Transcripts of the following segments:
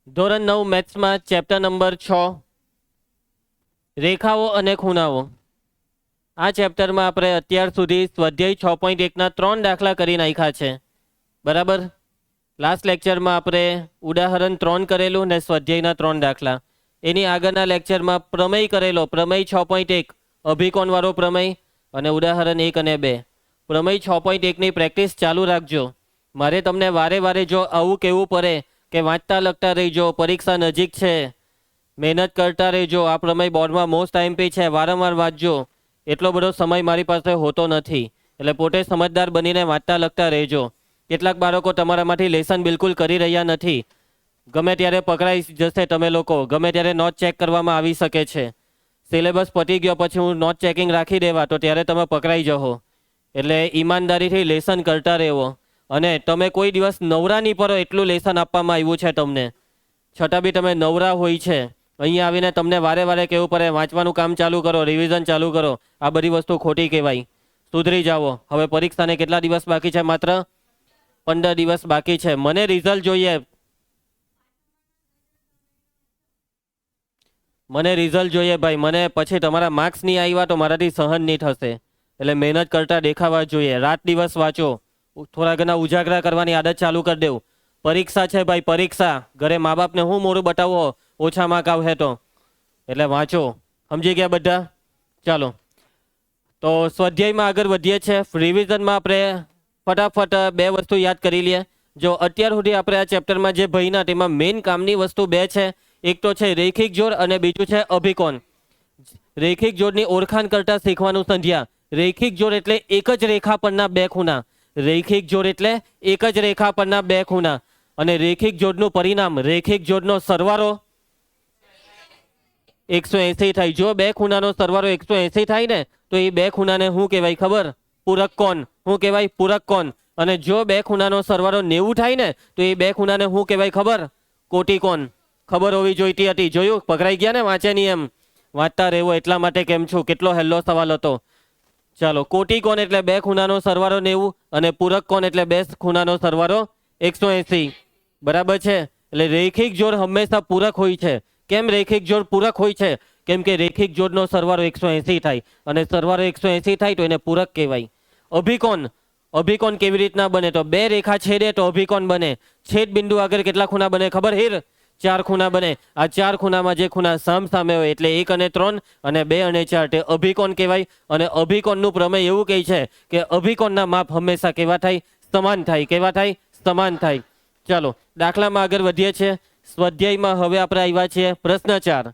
ધોરણ 9 મેથ્સમાં chapter number 6 રેખાઓ અને ખૂણાઓ। આ ચેપ્ટરમાં આપણે અત્યાર સુધી સ્વાધ્યાય 6.1ના 3 દાખલા કરી નાખ્યા છે, બરાબર। લાસ્ટ લેક્ચરમાં આપણે ઉદાહરણ 3 કરેલું ને સ્વાધ્યાયના 3 દાખલા। એની આગળના લેક્ચરમાં પ્રમેય કરેલો, પ્રમેય 6.1 અભિકોણવાળો પ્રમેય અને ઉદાહરણ 1 અને 2। પ્રમેય 6.1ની પ્રેક્ટિસ ચાલુ રાખજો। મારે તમને વારે વારે જો આવું કહેવું પડે કે વાંચતા લખતા રહીજો, પરીક્ષા નજીક છે, મહેનત કરતા રહેજો, આ પ્રમેય બોર્ડમાં મોસ્ટ આઈએમપી છે, વારંવાર વાંચજો, એટલો બધો સમય મારી પાસે હોતો નથી। એટલે પોતે સમજદાર બનીને વાંચતા લખતા રહેજો। કેટલાક બાળકો તમારામાંથી લેસન બિલકુલ કરી રહ્યા નથી, ગમે ત્યારે પકડાઈ જશે, તમે લોકો ગમે ત્યારે નોટ ચેક કરવામાં આવી શકે છે। સિલેબસ પતી ગયો પછી હું નોટ ચેકિંગ રાખી દેવા તો ત્યારે તમે પકડાઈ જશો। એટલે ઈમાનદારીથી લેસન કરતા રહેવો। અને તમે કોઈ દિવસ નવરા નહીં પડો એટલું લેસન આપવામાં આવ્યું છે તમને, છતાં બી તમે નવરા હોય છે। અહીંયા આવીને તમને વારે વારે કહેવું પડે વાંચવાનું કામ ચાલુ કરો, રિવિઝન ચાલુ કરો, આ બધી વસ્તુ ખોટી કહેવાય। સુધરી જાઓ। હવે પરીક્ષાને કેટલા દિવસ બાકી છે? માત્ર 15 દિવસ બાકી છે। મને રિઝલ્ટ જોઈએ, મને રિઝલ્ટ જોઈએ ભાઈ। મને પછી તમારા માર્ક્સ નહીં આવ્યા તો મારાથી સહન નહીં થશે। એટલે મહેનત કરતા દેખાવા જોઈએ, રાત દિવસ વાંચો, થોડા ઘણા ઉજાગરા કરવાની આદત ચાલુ કરી દેવું। પરીક્ષા છે ભાઈ, પરીક્ષા। ઘરે મા બાપને હું મોઢું બતાવો ઓછા માર્ક આવે તો? એટલે વાંચો, સમજી ગયા બધા? ચાલો, તો સ્વાધ્યાયમાં આગળ વધીએ છીએ। રિવિઝનમાં આપણે ફટાફટ 2 વસ્તુ યાદ કરી લઈએ। જો અત્યાર સુધી આપણે આ ચેપ્ટરમાં જે ભણ્યા તેમાં મેઇન કામની વસ્તુ 2 છે। એક તો છે રેખિક જોડ અને બીજું છે અભિકોણ। રેખિક જોડની ઓળખાણ કરતા શીખવાનું સંધ્યા। રેખિક જોડ એટલે એક જ રેખા પરના 2 ખૂણા। રેખિક જોડ એટલે એક જ રેખા પરના 2 ખૂણા। અને રેખિક જોડનું પરિણામ, રેખિક જોડનો સરવાળો 180 થાય। જો 2 ખૂણાનો સરવાળો 180 થાય ને તો એ 2 ખૂણાને શું કહેવાય ખબર? પૂરક કોણ। શું કહેવાય? પૂરક કોણ। અને જો 2 ખૂણાનો સરવાળો 90 થાય ને તો એ 2 ખૂણાને શું કહેવાય ખબર? કોટિકોણ। ખબર હોવી જોઈતી હતી, જોયું? પકડાઈ ગયા ને? વાંચે નહીં એમ, વાંચતા રહેવો એટલા માટે કેમ છું। કેટલો હેલ્લો સવાલ હતો। ચાલો, કોટિકોણ એટલે 2 ખૂણાનો સરવાળો 90 અને પૂરક કોણ એટલે 2 ખૂણાનો સરવાળો 180, બરાબર છે। એટલે રેખિક જોડ હંમેશા પૂરક હોય છે। કેમ રેખિક જોડ પૂરક હોય છે? કેમ કે રેખિક જોડનો સરવાળો 180 થાય અને સરવાળો 180 થાય તો એને પૂરક કહેવાય। અભિકોણ, અભિકોણ કેવી રીતના બને? તો 2 રેખા છેદે તો અભિકોણ બને। છેદ બિંદુ આગળ કેટલા ખૂણા બને ખબર? હીર 4 ખૂણા બને। આ 4 ખૂણામાં જે ખૂણા સામસામે હોય એટલે 1 અને 3 અને 2 અને 4 તે અભિકોણ કહેવાય। અને અભિકોણનું પ્રમેય એવું કહે છે કે અભિકોણના માપ હંમેશા કેવા થાય? સમાન થાય। કેવા થાય? સમાન થાય। ચાલો, દાખલામાં આગળ વધીએ છીએ। સ્વાધ્યાયમાં હવે આપણે આવ્યા છીએ પ્રશ્ન 4।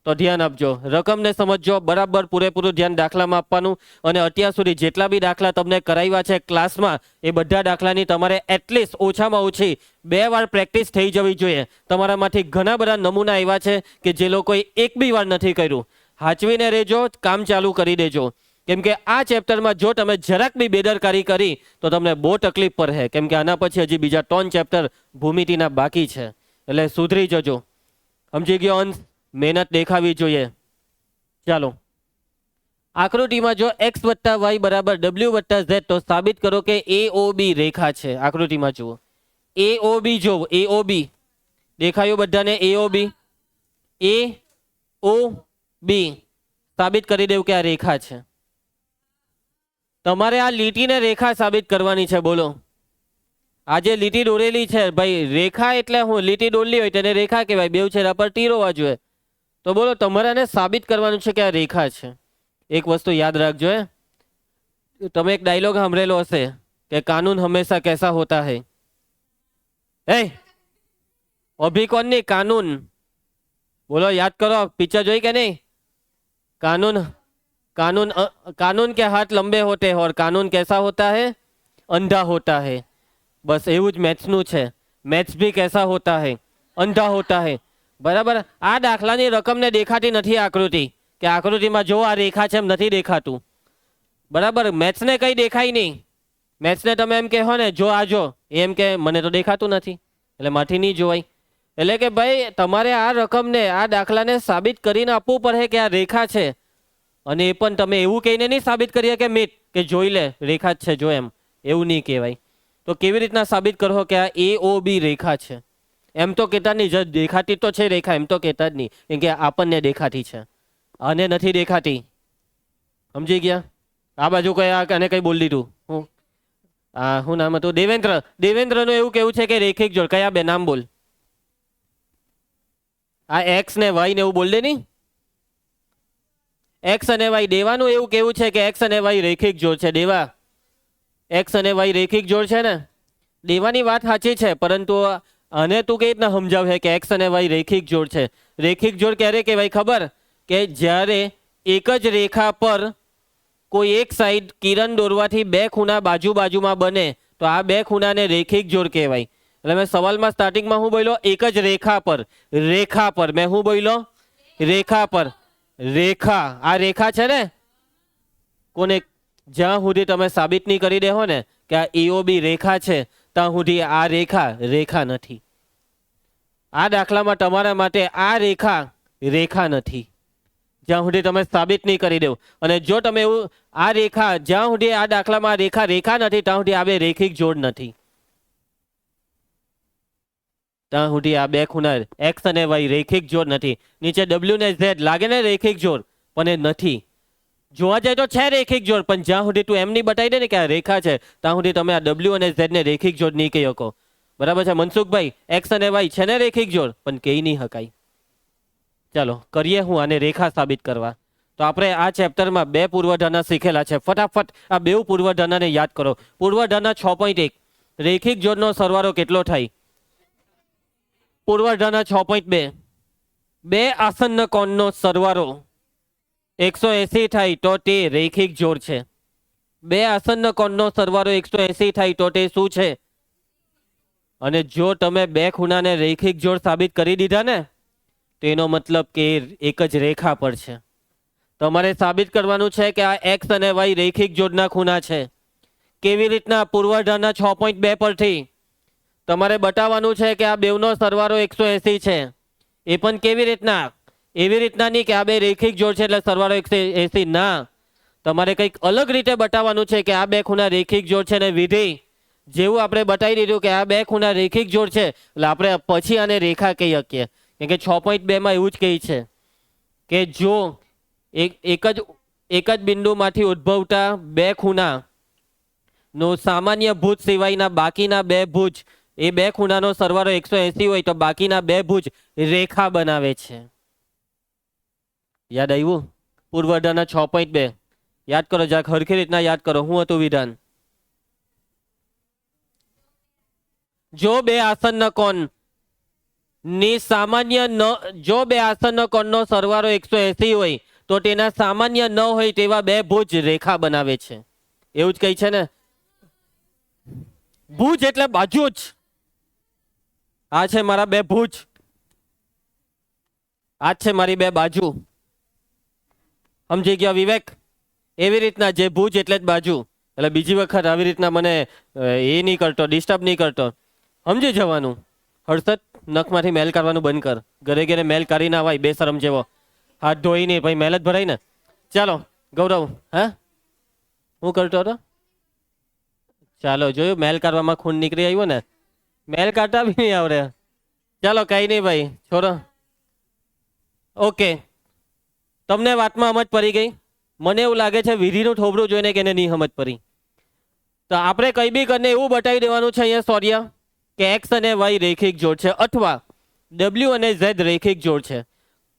તો ધ્યાન આપજો, રકમને સમજજો, બરાબર પૂરેપૂરું ધ્યાન દાખલામાં આપવાનું। અને અત્યાર સુધી જેટલા બી દાખલા તમને કરાવ્યા છે ક્લાસમાં એ બધા દાખલાની તમારે એટલીસ્ટ ઓછામાં ઓછી 2 વાર પ્રેક્ટિસ થઈ જવી જોઈએ। તમારામાંથી ઘણા બધા નમૂના આવ્યા છે કે જે લોકોએ 1 બી વાર નથી કર્યું। હાચવીને રહેજો, કામ ચાલુ કરી દેજો। કેમ કે આ ચેપ્ટરમાં જો તમે જરાક બી બેદરકારી કરી તો તમને બહુ તકલીફ પડે। કેમ કે આના પછી હજી બીજા 3 ચેપ્ટર ભૂમિતિના બાકી છે, એટલે સુધરી જજો। સમજી ગયો અંશ? મહેનત દેખાવી જોઈએ। ચાલો, આકૃતિમાં જો x વત્તા y બરાબર w વત્તા z તો સાબિત કરો કે AOB રેખા છે। આકૃતિમાં જુઓ, AOB જોવો, AOB દેખાયો બધાને? AOB, AOB સાબિત કરી દેવું કે આ રેખા છે। તમારે આ લીટીને રેખા સાબિત કરવાની છે। બોલો, આ જે લીટી દોરેલી છે ભાઈ, રેખા એટલે હું? લીટી દોરેલી હોય તેને રેખા કહેવાય, બેઉ છેડા પર તીર હોવા જોઈએ। તો બોલો, તમારે આને સાબિત કરવાનું છે કે આ રેખા છે। એક વસ્તુ યાદ રાખજો, તમે એક ડાયલોગ સાંભળેલો હશે કે કાનૂન હંમેશા कैसा होता है? અભિકોણ ની કાનૂન, બોલો યાદ કરો, પિક્ચર જોઈ કે નહીં? कानून, कानून, कानून के हाथ लंबे होते हैं और कानून कैसा होता है? अंधा होता है। बस એવું જ મેથ્સનું છે। મેથ્સ भी कैसा होता है? अंधा होता है। બરાબર। આ દાખલાની રકમને દેખાતી નથી આકૃતિ, કે આકૃતિમાં જો આ રેખા છે એમ નથી દેખાતું, બરાબર। મેથ્સને કંઈ દેખાય નહીં। મેથ્સને તમે એમ કહો ને જો આ જો, એમ કે મને તો દેખાતું નથી એટલે માથી નહીં જોવાય। એટલે કે ભાઈ તમારે આ રકમને, આ દાખલાને સાબિત કરીને આપવું પડે કે આ રેખા છે। અને એ પણ તમે એવું કહીને નહીં સાબિત કરીએ કે મીટ કે જોઈ લે રેખા જ છે જો, એમ એવું નહીં કહેવાય। તો કેવી રીતના સાબિત કરો કે આ AOB રેખા છે? એમ તો કહેતા જ નહીં, જ દેખાતી તો છે રેખા, એમ તો કહેતા જ નહીં, કેમ કે આપણને દેખાતી છે, અને નથી દેખાતી. સમજી ગયા? આ બાજુ કયા અને કઈ બોલી દીધું હું? શું નામ હતું? દેવેન્દ્ર. દેવેન્દ્રનું એવું કેવું છે કે રેખિક જોડ. કયા બે નામ બોલ? આ એક્સ ને વાય ને એવું બોલ દે નહીં. એક્સ અને વાય. દેવાનું એવું કેવું છે કે એક્સ અને વાય રેખિક જોડ છે. દેવા, એક્સ અને વાય રેખિક જોડ છે ને? દેવાની વાત સાચી છે, પરંતુ આને તું કઈ રીતના સમજાવે કે એક્સ અને વાય રેખિક જોડ છે? રેખિક જોડ ક્યારે કહેવાય ખબર? કે જ્યારે એક જ રેખા પર કોઈ એક સાઈડ કિરણ દોરવાથી બે ખૂણા બાજુ બાજુમાં બને તો આ બે ખૂણાને રેખિક જોડ કહેવાય. એટલે મેં સવાલમાં સ્ટાર્ટિંગમાં હું બોલ્યો? એક જ રેખા પર. રેખા પર. મેં હું બોલ્યો? રેખા પર. રેખા. આ રેખા છે ને? કોને જ્યાં સુધી તમે સાબિત નહીં કરી દેહો ને કે આ EOB રેખા છે, ત્યાં સુધી આ રેખા રેખા નથી. આ દાખલામાં તમારા માટે આ રેખા રેખા નથી, જ્યાં સુધી તમે સાબિત નહીં કરી દેવ. અને જો તમે એવું આ રેખા, જ્યાં સુધી આ દાખલામાં રેખા રેખા નથી, ત્યાં સુધી આ બે રેખિક જોડ નથી. ત્યાં સુધી આ બે ખૂણા એક્સ અને વાય રેખિક જોડ નથી. નીચે ડબલ્યુ ને ઝેડ લાગે ને રેખિક જોડ, પણ એ નથી. જોવા જાય તો છે રેખિક જોડ, પણ જ્યાં સુધી તું એમ નહીં બતાવી દે ને કે આ રેખા છે, ત્યાં સુધી તમે આ ડબલ્યુ અને ઝેડ ને રેખિક જોડ નહીં કહી શકો. બરાબર છે મનસુખભાઈ? એક્સ અને વાય છે ને રેખિક જોડ, પણ કહી નહીં શકાય. ચાલો કરીએ હું આને રેખા સાબિત કરવા. તો આપણે આ ચેપ્ટરમાં બે પૂર્વધારણા શીખેલા છે. ફટાફટ આ બે પૂર્વધારણાને યાદ કરો. પૂર્વધારણા 6.1, રેખિક જોડનો સરવાળો કેટલો થાય? પૂર્વધારણા 6.2, બે આસન્ન કોણનો સરવાળો 180 થાય તો તે રેખિક જોડ છે. બે આસન્ન કોણનો સરવાળો 180 થાય તો તે શું છે? અને જો તમે બે ખૂણાને રેખિક જોડ સાબિત કરી દીધા ને, તેનો મતલબ કે એક જ રેખા પર છે. તમારે સાબિત કરવાનું છે કે આ એક્સ અને વાય રેખિક જોડના ખૂણા છે. કેવી રીતના? પૂર્વધારણા 6.2 પરથી તમારે બતાવવાનું છે કે આ બેવનો સરવાળો 180 છે. એ પણ કેવી રીતના? એવી રીતના નહીં કે આ બે રેખિક જોડ છે એટલે સરવાળો 180. ના, તમારે કંઈક અલગ રીતે બતાવવાનું છે કે આ બે ખૂણા રેખિક જોડ છે. ને વિધિ જેવું આપણે બતાવી દીધું કે આ બે ખૂણા રેખિક જોડ છે, એટલે આપણે પછી આને રેખા કહી શકીએ. કેમ કે 6.2 માં એવું જ કહે છે કે જો એક જ બિંદુમાંથી ઉદ્ભવતા બે ખૂણા નો સામાન્ય ભુજ સિવાયના બાકીના બે ભુજ, એ બે ખૂણાનો સરવાળો 180 હોય તો બાકીના બે ભુજ રેખા બનાવે છે. યાદ આવ્યું? પૂર્વધારણા 6.2 યાદ કરો, જરાક હરખી રીતના યાદ કરો. શું હતું વિધાન? જો બે આસન્ન કોણ ની સામાન્ય જો બે આસન્ન કોણનો સરવાળો 180 હોય તો તેના સામાન્ય ન હોય તેવા બે ભુજ રેખા બનાવે છે. એવું જ કહી છે ને? ભુજ એટલે બાજુ જ. આ છે મારા બે ભુજ, આ છે મારી બે બાજુ. સમજી ગયા વિવેક? એવી રીતના જે ભુજ એટલે જ બાજુ. એટલે બીજી વખત આવી રીતના મને એ નહીં કરતો, ડિસ્ટર્બ નહીં કરતો. સમજી જવાનું. હર્ષદ, નખમાંથી મેલ કાઢવાનું બંધ કર. ઘરે ઘરે મેલ કાઢી ના હોય બેશરમ જેવો. હાથ ધોઈ નહીં પછી મેલ જ ભરાય ને. ચાલો ગૌરવ, હા હું કરતો હતો? ચાલો જોયું, મેલ કાઢવામાં ખૂન નીકળી આવ્યો ને. મેલ કાઢતા બી નહીં આવડે. ચાલો કઈ નહીં ભાઈ, છોડો. ઓકે, તમને વાતમાં સમજ પડી ગઈ? મને એવું લાગે છે વિધિનું થોબડું જોઈને કે એને નહીં સમજ પડી. તો આપણે કઈ બી કરીને એવું બતાવી દેવાનું છે અહીંયા સૌર્ય કે એક્સ અને વાય રેખિક જોડ છે, અથવા ડબલ્યુ અને ઝેડ રેખિક જોડ છે.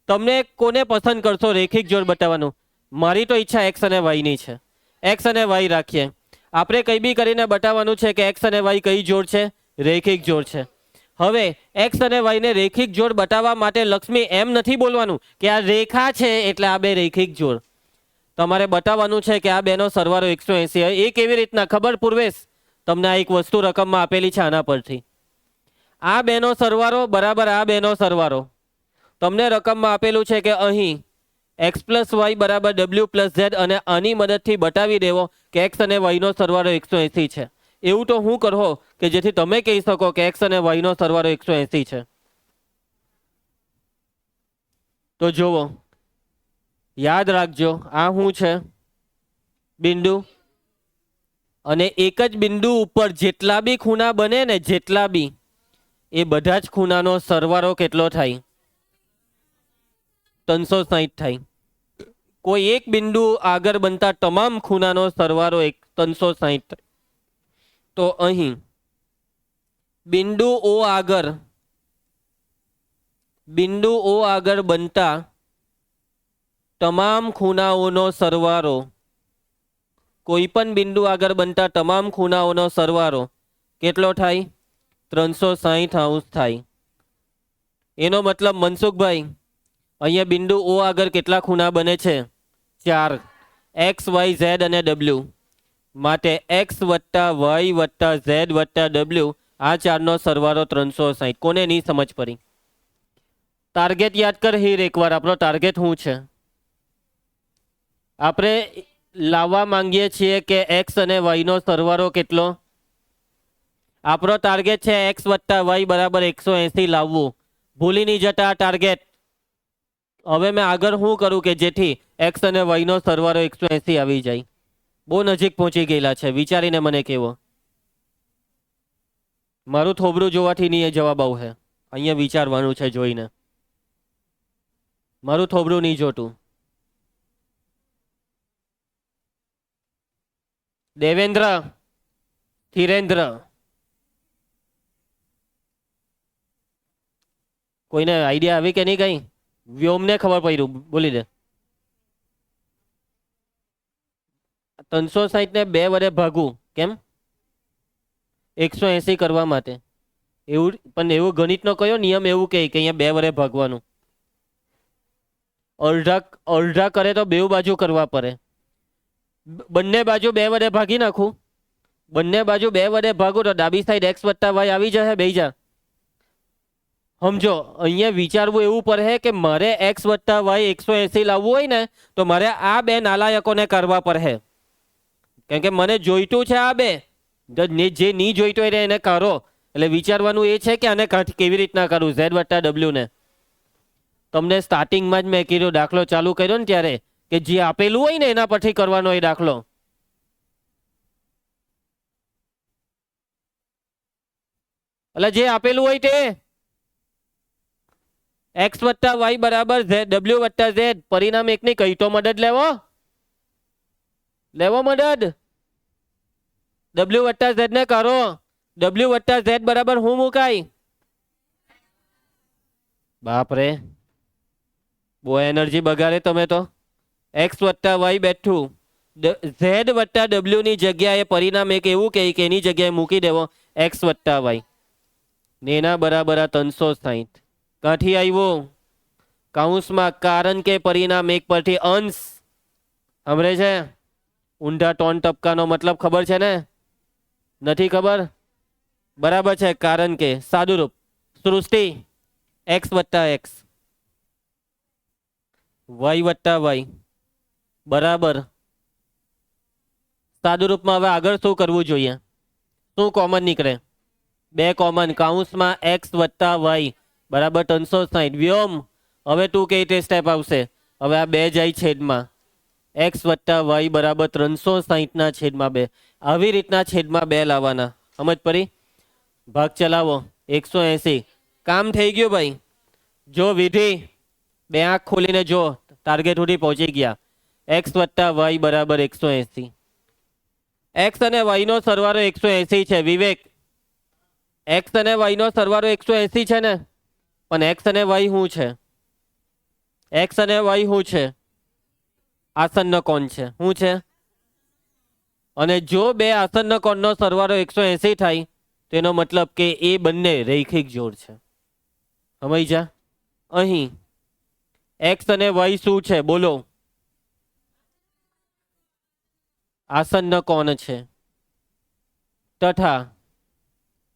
તમને કોને પસંદ કરશો રેખિક જોડ બતાવવાનું? મારી તો ઈચ્છા એક્સ અને વાયની છે. એક્સ અને વાય રાખીએ. આપણે કઈ બી કરીને બતાવવાનું છે કે એક્સ અને વાય કઈ જોડ છે? રેખિક જોડ છે. હવે એક્સ અને વાયને રેખિક જોડ બતાવવા માટે લક્ષ્મી એમ નથી બોલવાનું કે આ રેખા છે એટલે આ બે રેખિક જોડ. તમારે બતાવવાનું છે કે આ બેનો સરવાળો 180 હોય. એ કેવી રીતના ખબર પૂર્વેશ? તમને આ એક વસ્તુ રકમમાં આપેલી છે આના પરથી. આ બેનો સરવાળો બરાબર આ બેનો સરવાળો તમને રકમમાં આપેલું છે કે અહીં એક્સ પ્લસ વાય બરાબર ડબલ્યુ પ્લસ ઝેડ, અને આની મદદથી બતાવી દેવો કે એક્સ અને વાયનો સરવાળો 180 છે. એવું તો હું કરો કે જેથી તમે કહી શકો કે એક્સ અને વાયનો સરવાળો 180 છે. તો જુઓ, યાદ રાખજો, આ શું છે? બિંદુ. અને એક જ બિંદુ ઉપર જેટલા બી ખૂણા બને ને, જેટલા બી એ બધા જ ખૂણાનો સરવાળો કેટલો થાય? 360 થાય. કોઈ એક બિંદુ આગળ બનતા તમામ ખૂણાનો સરવાળો 360. તો અહીં બિંદુ ઓ આગળ બનતા તમામ ખૂણાઓનો સરવાળો, કોઈ પણ બિંદુ આગળ બનતા તમામ ખૂણાઓનો સરવાળો કેટલો થાય? 360° થાય. એનો મતલબ મનસુખભાઈ અહીંયા બિંદુ ઓ આગળ કેટલા ખૂણા બને છે? 4. એક્સ, વાય, ઝેડ અને ડબલ્યુ. માટે એક્સ વત્તા વાય વત્તા ઝેડ વત્તા ડબલ્યુ, આ ચારનો સરવાળો 360. કોને નહીં સમજ પડી? ટાર્ગેટ યાદ કર હીર એકવાર. આપણો ટાર્ગેટ શું છે? આપણે લાવવા માંગીએ છીએ કે એક્સ અને વાયનો સરવાળો કેટલો? આપણો ટાર્ગેટ છે એક્સ વત્તા વાય બરાબર 180 લાવવું. ભૂલી નહીં જતા આ ટાર્ગેટ. હવે મેં આગળ શું કરું કે જેથી એક્સ અને વાયનો સરવાળો 180 આવી જાય? બહુ નજીક પહોંચી ગયેલા છે, વિચારીને મને કેવો. મારું થોબરું જોવાથી નહીં એ જવાબ આવશે. અહીંયા વિચારવાનું છે જોઈને. મારું થોબરું નહીં જોતું. દેવેન્દ્ર, ધીરેન્દ્ર, કોઈને આઈડિયા આવી કે નહીં? કઈ વ્યોમને ખબર પડ્યું? બોલી દે. 360 ને 2 વડે ભાગવું કેમ? 180 કરવા માટે. એવું પણ એવું ગણિતનો કયો નિયમ એવું કે અહીંયા 2 વડે ભાગવાનું? અડધા કરે તો બેઉ બાજુ કરવા પડે. બંને બાજુ 2 વડે ભાગી નાખું. બંને બાજુ 2 વડે ભાગું તો ડાબી સાઈડ એક્સ વત્તા વાય આવી જશે. બેજા સમજો, અહીંયા વિચારવું એવું પડે કે મારે એક્સ વત્તા વાય 180 લાવવું હોય ને તો મારે આ બે નાલાયકોને કરવા પડે. કેમ કે મને જોઈતું છે આ બે. જે નહીં જોઈતું હોય એને કરો. એટલે વિચારવાનું એ છે કે આને કેવી રીતના કરું? ઝેડ વત્તા ડબલ્યુ ને તમને સ્ટાર્ટિંગમાં જ મેં કીધું, દાખલો ચાલુ કર્યો ને ત્યારે, કે જે આપેલું હોય ને એના પરથી કરવાનો એ દાખલો. એટલે જે આપેલું હોય તે એક્સ વત્તા વાય બરાબર ડબલ્યુ વત્તા ઝેડ. પરિણામ એકની કઈ તો મદદ લેવો મદદ. ડબલ્યુ વત્તા ઝેડ ને કરો. ડબલ્યુ વત્તા ઝેડ બરાબર શું મુકાય? બાપરે, બહુ એનર્જી બગાડે તમે તો. એક્સ વત્તા વાય બેઠું. ઝેડ વત્તા ડબલ્યુ ની જગ્યાએ પરિણામ એક એવું કે એની જગ્યાએ મૂકી દેવો એક્સ વત્તા વાય ને એના બરાબર 360. કાંથી આવ્યો? કૌંસમાં કારણ કે પરિણામ એક પરથી અંશ. સાંભળે છે? ઊંધા ટોન ટપકાનો મતલબ ખબર છે ને? નથી ખબર? બરાબર છે. કારણ કે સાદું રૂપ સૃષ્ટિ એક્સ વત્તા એક્સ વાય વત્તા વાય બરાબર સાદું રૂપમાં. હવે આગળ શું કરવું જોઈએ? શું કોમન નીકળે? 2 કોમન. કૌંસમાં એક્સ વત્તા વાય બરાબર 360. વ્યોમ. હવે તું કઈ રીતે સ્ટેપ આવશે? હવે આ 2 જાય છેદમાં. એક્સ વત્તા વાય બરાબર 360 ના છેદમાં 2. આવી રીતના છેદમાં 2 લાવવાના. સમજ પડી? ભાગ ચલાવો. 180. કામ થઈ ગયું ભાઈ. જો વિધિ, 2 આંખ ખોલીને જો. ટાર્ગેટ સુધી પહોંચી ગયા. એક્સ વત્તા વાય બરાબર 180. એક્સ અને વાય નો સરવાળો 180 છે. વિવેક, એક્સ અને વાય નો સરવાળો 180 છે ને? પણ એક્સ અને વાય શું છે? એક્સ અને વાય શું છે? આસન્ન કોણ છે. શું છે? અને જો 2 આસન્ન કોણનો સરવાળો 180 થાય તો એનો મતલબ કે એ બંને રૈખિક જોડ છે. સમજ જા? અહીં એક્સ અને વાય શું છે? બોલો. આસન્ન કોણ છે. તથા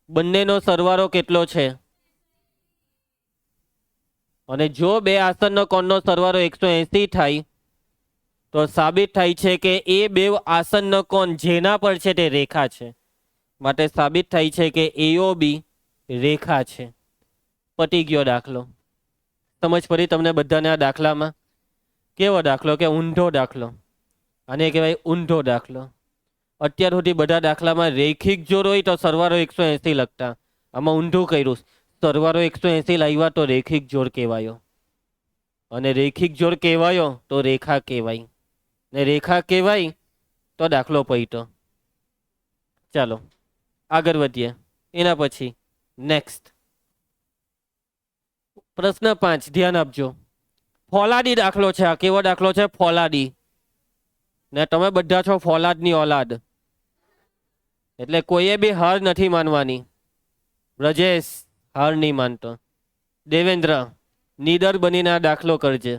બંનેનો સરવાળો કેટલો છે? અને જો 2 આસન્ન કોણનો સરવાળો 180 થાય તો સાબિત થાય છે કે એ 2 આસન્ન કોણ જેના પર છે તે રેખા છે. માટે સાબિત થાય છે કે AOB રેખા છે. પતી ગયો દાખલો. સમજ પડી તમને બધાને? આ દાખલામાં કેવો દાખલો? કે ઊંધો દાખલો. આને કહેવાય ઊંધો દાખલો. અત્યાર સુધી બધા દાખલામાં રેખિક જોડ હોય તો સરવાળો 180 લખતા. આમાં ઊંધું કર્યું. સરવાળો 180 લાવ્યા તો રેખિક જોડ કહેવાયો, અને રેખિક જોડ કહેવાયો તો રેખા કહેવાય, ને રેખા કહેવાય તો દાખલો પૈતો. ચાલો આગળ વધીએ. એના પછી નેક્સ્ટ પ્રશ્ન 5 ધ્યાન આપજો. ફોલાદી દાખલો છે. આ કેવો દાખલો છે? ફોલાદી. ને તમે બધા છો ફોલાદની ઓલાદ, એટલે કોઈએ બી હાર નથી માનવાની. બ્રજેશ હાર નહીં માનતો. દેવેન્દ્ર નીડર બનીને આ દાખલો કરજે.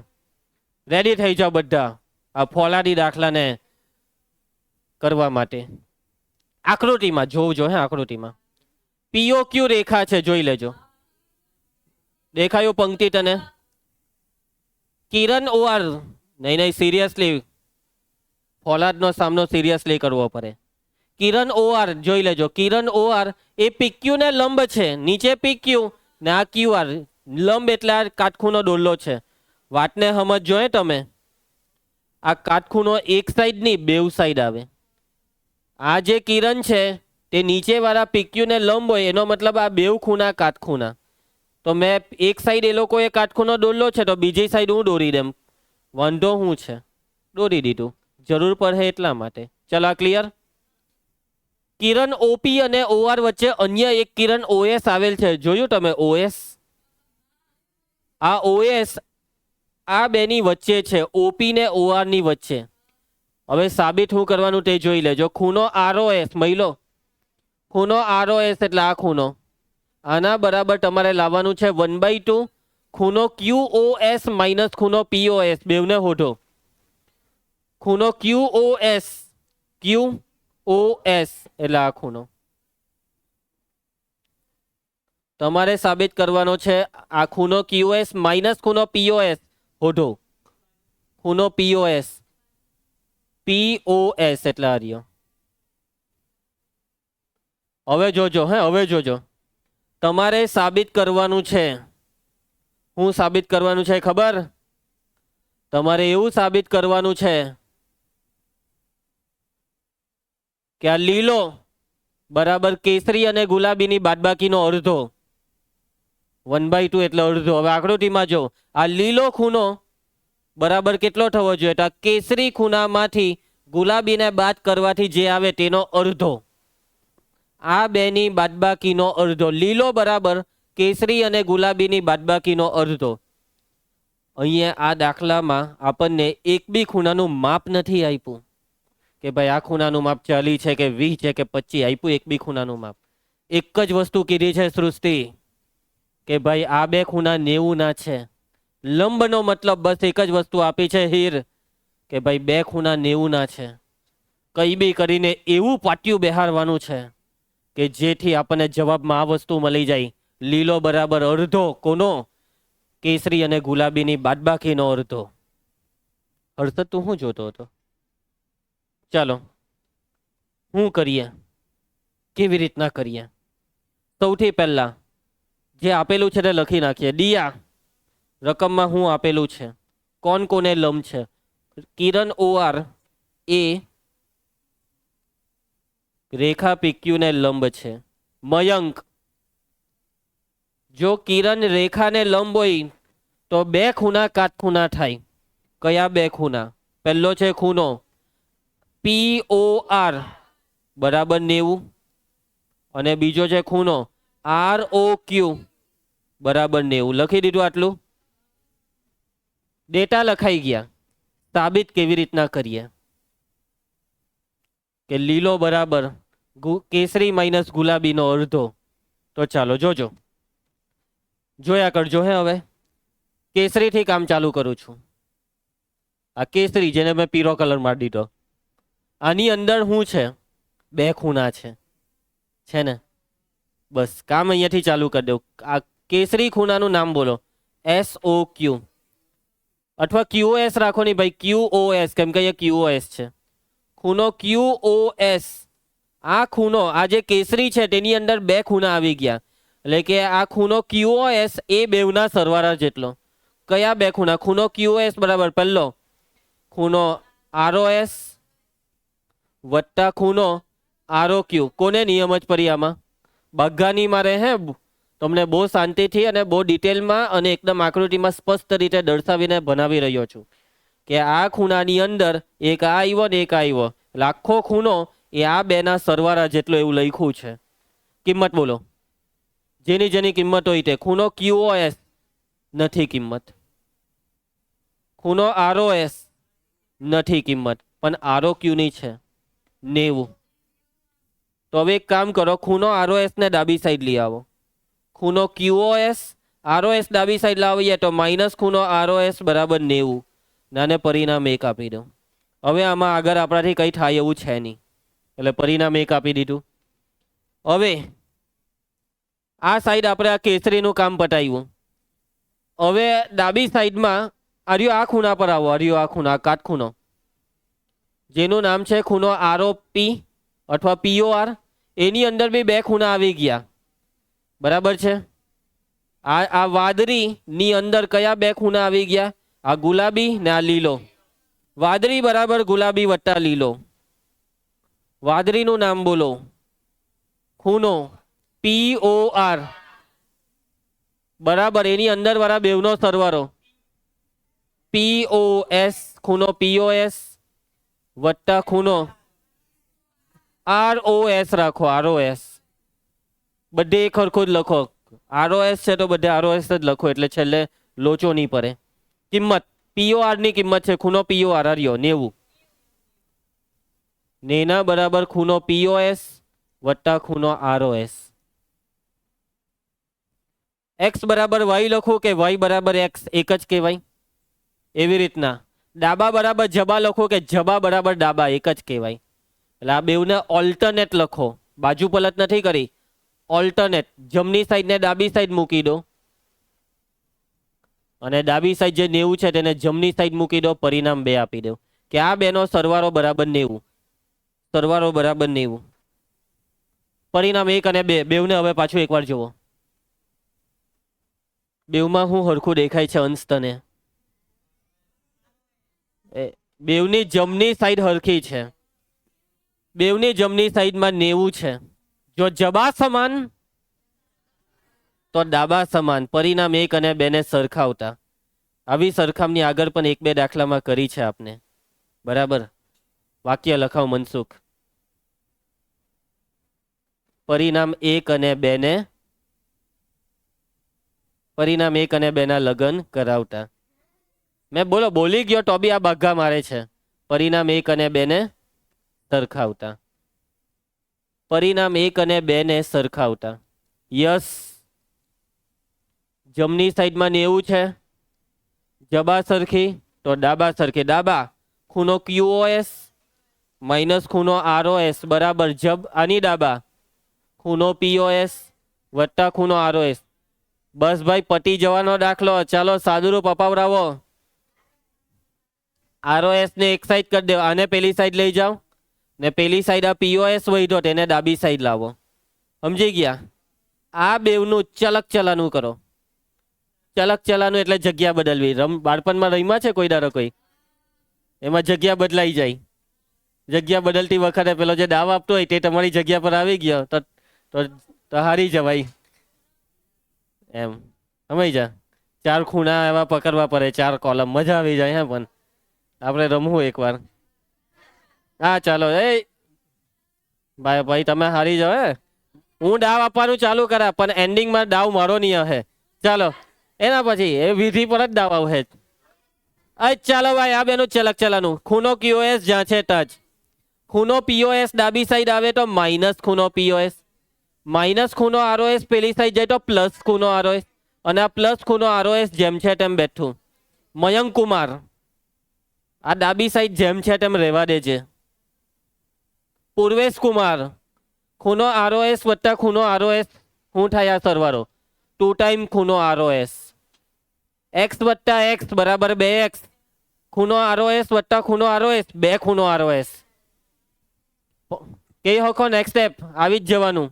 રેડી થઈ જાઓ બધા આ ફોલાદી દાખલાને કરવા માટે. આકૃતિમાં જોવજો. હે આકૃતિમાં POQ રેખા છે, જોઈ લેજો. દેખાયું પંક્તિ તને? કિરણ OR નહીં, સિરિયસલી ફોલાદનો સામનો સિરિયસલી કરવો પડે. કિરણ OR જોઈ લેજો. કિરણ OR એ PQ ને લંબ છે. નીચે PQ ને આ QR લંબ, એટલે આ કાટખૂણો દોરલો છે. વાતને સમજો હે તમે. આ કાટખૂણો એક સાઈડ નહીં, બેવ સાઈડ આવે. આ જે કિરણ છે તે નીચે વાળા PQ ને લંબ હોય, એનો મતલબ આ બેવ ખૂણા કાટખૂણા. તો મેં એક સાઈડ એ લોકોએ કાટખૂણો દોરલો છે, તો બીજી સાઈડ હું દોરી દેમ. વાંધો શું છે? દોરી દીધું, જરૂર પડે એટલા માટે. ચલો ક્લિયર. કિરણ OP અને OR વચ્ચે અન્ય એક કિરણ OS આવેલ છે. જોયું તમે OS? આ OS આ બેની વચ્ચે છે, OP ને OR ની વચ્ચે. હવે સાબિત શું કરવાનું તે જોઈ લેજો. ખૂણો ROS મહિલો, ખૂણો ROS એટલે આ ખૂણો, આના બરાબર તમારે લાવવાનું છે 1/2 ખૂણો QOS માઇનસ ખૂણો POS. બેવને હોઢો. ખૂણો QOS એટલે આ ખૂણો તમારે સાબિત કરવાનો છે. આ ખૂણો QS માઇનસ ખૂણો POS હોઢો. ખૂણો POS એટલે આ રહ્યો. હવે જોજો. હવે જોજો, તમારે સાબિત કરવાનું છે. હું સાબિત કરવાનું છે ખબર? તમારે એવું સાબિત કરવાનું છે કે આ લીલો બરાબર કેસરી અને ગુલાબીની બાદબાકીનો અડધો. 1/2 એટલે અડધો. હવે આકૃતિમાં જો, આ લીલો ખૂણો બરાબર કેટલો થવો જોઈએ? તો આ કેસરી ખૂણામાંથી ગુલાબીને બાદ કરવાથી જે આવે તેનો અડધો. આ બેની બાદબાકીનો અડધો. લીલો બરાબર કેસરી અને ગુલાબીની બાદબાકીનો અડધો. અહીંયા આ દાખલામાં આપણને એક બી ખૂણાનું માપ નથી આપ્યું કે ભાઈ આ ખૂણાનું માપ 40 છે કે 20 છે કે 25. આપ્યું એક બી ખૂણાનું માપ. એક જ વસ્તુ કીધી છે સૃષ્ટિ કે ભાઈ આ બે ખૂણા 90 ના છે. લંબનો મતલબ બસ એક જ વસ્તુ આપી છે હીર કે ભાઈ બે ખૂણા 90 ના છે. કઈ બી કરીને એવું પાટિયું બેહારવાનું છે કે જેથી આપણને જવાબમાં આ વસ્તુ મળી જાય. લીલો બરાબર અડધો કોનો? કેસરી અને ગુલાબીની બાદબાકીનો અડધો. હર્ષદ તું શું જોતો હતો? ચાલો શું કરીએ, કેવી રીતના કરીએ? સૌથી પહેલા જે આપેલું છે તે લખી નાખીએ. દિયા રકમમાં શું આપેલું છે? કોણ કોને લંબ છે? કિરણ OR એ રેખા PQ ને લંબ છે. મયંક જો કિરણ રેખાને લંબ હોય તો બે ખૂણા કાટખૂણા થાય. કયા બે ખૂણા? પહેલો છે ખૂણો POR બરાબર 90 અને બીજો છે ખૂણો ROQ બરાબર 90. લખી દીધું આટલું? ડેટા લખાઈ ગયા. સાબિત કેવી રીતના કરીએ કે લીલો બરાબર કેસરી માઇનસ ગુલાબીનો અડધો? તો ચાલો જોજો, જોયા કરજો. હવે કેસરીથી કામ ચાલુ કરું છું. આ કેસરી જેને મેં પીળો કલર મારી દીધો, આની અંદર શું છે? બે ખૂણા છે ને? બસ કામ અહીંયાથી ચાલુ કરી દઉં. આ કેસરી ખૂણાનું નામ બોલો. SOQ અથવા QOS રાખો નહીં ભાઈ, QOS, કેમ કે અહીંયા QOS છે. ખૂણો QOS. આ ખૂણો, આ જે કેસરી છે તેની અંદર બે ખૂણા આવી ગયા, એટલે કે આ ખૂણો QOS એ બેવના સરવાળા જેટલો. કયા બે ખૂણા? ખૂણો QOS બરાબર પહેલો ખૂણો ROS વત્તા ખૂણો ROQ. કોને નિયમ જ પડી આમાં? બગ્ગાની મારે હે તમને બહુ શાંતિથી અને બહુ ડિટેલમાં અને એકદમ આકૃતિમાં સ્પષ્ટ રીતે દર્શાવીને ભણાવી રહ્યો છું કે આ ખૂણાની અંદર એક આ આવ્યો ને એક આ આવ્યો, એટલે આખો ખૂણો એ આ બેના સરવાળા જેટલો એવું લખ્યું છે. કિંમત બોલો, જેની જેની કિંમત હોય તે. ખૂણો QoS નથી કિંમત, ખૂણો ROS નથી કિંમત, પણ ROQ ની છે 90. તો હવે એક કામ કરો, ખૂણો ROS ને ડાબી સાઈડ લઈ આવો. ખૂણો QoS ROS ડાબી સાઈડ લાવીએ તો માઇનસ ખૂણો ROS બરાબર 90. નાને પરિણામ 1 આપી દો. હવે આમાં આગળ આપણાથી કંઈ થાય એવું છે નહીં, એટલે પરિણામ 1 આપી દીધું. હવે આ સાઈડ આપણે આ કેસરીનું કામ પતાવ્યું. હવે ડાબી સાઈડમાં આર્યો આ ખૂણા પર આવો, આર્યો આ ખૂણા, કાટખૂણો, જેનું નામ છે ખૂણો ROP અથવા POR. એની અંદર બી 2 ખૂણા આવી ગયા, બરાબર છે. આ વાદળી ની અંદર કયા 2 ખૂણા આવી ગયા? આ ગુલાબી ને આ લીલો. વાદળી બરાબર ગુલાબી વત્તા લીલો. વાદળીનું નામ બોલો, ખૂણો POR બરાબર એની અંદર વાળા બેવનો સરવાળો POS. ખૂણો POS વત્તા ખૂણો ROS રાખો, ROS. બધે એક સરખો જ લખો. ROS છે તો બધે ROS જ લખો, એટલે છેલ્લે લોચો નહીં પડે. કિંમત POR ની કિંમત છે ખૂણો POR આર્યો 90. નેના બરાબર ખૂણો POS વત્તા ખૂણો ROS. X બરાબર Y લખો કે Y બરાબર X એક જ કહેવાય? એવી રીતના ડાબા બરાબર જબા લખો કે જબા બરાબર ડાબા એક જ કહેવાય? એટલે આ બેવને ઓલ્ટરનેટ લખો, બાજુ પલટ નથી કરી, ઓલ્ટરનેટ. જમણી સાઈડ ને ડાબી સાઈડ મૂકી દો અને ડાબી સાઈડ જે 90 છે તેને જમણી સાઈડ મૂકી દો. પરિણામ 2 આપી દો કે આ બેનો સરવાળો બરાબર 90. સરવાળો બરાબર 90. પરિણામ 1 અને 2 બેવને હવે પાછું એકવાર જુઓ. બેવમાં હું હરખું દેખાય છે અંશ તને? બેવની જમણી સાઈડ હરખી છે. બેવની જમણી સાઈડમાં 90 છે. જો જબા સમાન તો ડાબા સમાન. પરિણામ 1 અને 2 ને સરખાવતા. આવી સરખામણી આગળ પણ 1-2 દાખલામાં કરી છે આપને, બરાબર. વાક્ય લખાવ મનસુખ. પરિણામ 1 અને 2 ને પરિણામ 1 અને 2 ના લગ્ન કરાવતા. મેં બોલી ગયો તો બી આ બાઘા મારે છે. પરિણામ 1 અને 2 ને સરખાવતા. પરિણામ 1 અને 2 ને સરખાવતા. યસ. જમણી સાઈડમાં 90 છે, જબા સરખી તો ડાબા સરખી. ડાબા ખૂણો QoS માઇનસ ખૂણો ROS બરાબર જબ આની ડાબા ખૂણો POS વત્તા ખૂણો ROS. બસ ભાઈ પટી જવાનો દાખલો. ચાલો સાદુરૂપ અપાવરાવો. ROS ને એક સાઈડ કરી દો, આને પેલી સાઈડ લઈ જાઓ ને પેલી સાઈડ આ POS વહીધો તેને ડાબી સાઈડ લાવો. સમજી ગયા? આ બેવનું ચલક ચલાનું કરો. ચલક ચલાનું એટલે જગ્યા બદલવી. બાળપણમાં રહીમાં છે કોઈ દારો કોઈ? એમાં જગ્યા બદલાઈ જાય. જગ્યા બદલતી વખતે પેલો જે દાવ આપતો હોય તે તમારી જગ્યા પર આવી ગયો તો હારી જવાય એમ. સમજ જા. 4 ખૂણા એવા પકડવા પડે, 4 કોલમ. મજા આવી જાય. હે પણ આપણે રમવું એકવાર. હા ચાલો. ભાઈ તમે હારી જાઓ. હું દાવ આપવાનું ચાલુ કરા પણ એન્ડિંગમાં દાવ મારો નહીં હે. ચાલો એના પછી એ વિધિ પર જ દાવ આવશે. ચાલો ભાઈ આ બેનું ચલક ચલાનું. ખૂણો QoS જ્યાં છે ટચ. ખૂણો POS ડાબી સાઈડ આવે તો માઇનસ ખૂણો POS. માઇનસ ખૂણો ROS પેલી સાઈડ જાય તો પ્લસ ખૂણો ROS. અને આ પ્લસ ખૂણો ROS જેમ છે તેમ બેઠું. મયંક કુમાર આ ડાબી સાઈડ જેમ છે તેમ રહેવા દેજે. પૂર્વેશ કુમાર ખૂણો ROS વત્તા ખૂણો ROS શું થાય આ સરવાળો? 2 ટાઈમ ખૂણો ROS. X વત્તા X બરાબર 2X. ખૂણો ROS વત્તા ખૂણો ROS 2 ખૂણો ROS. કઈ હકો નેક્સ્ટ સ્ટેપ આવી જ જવાનું.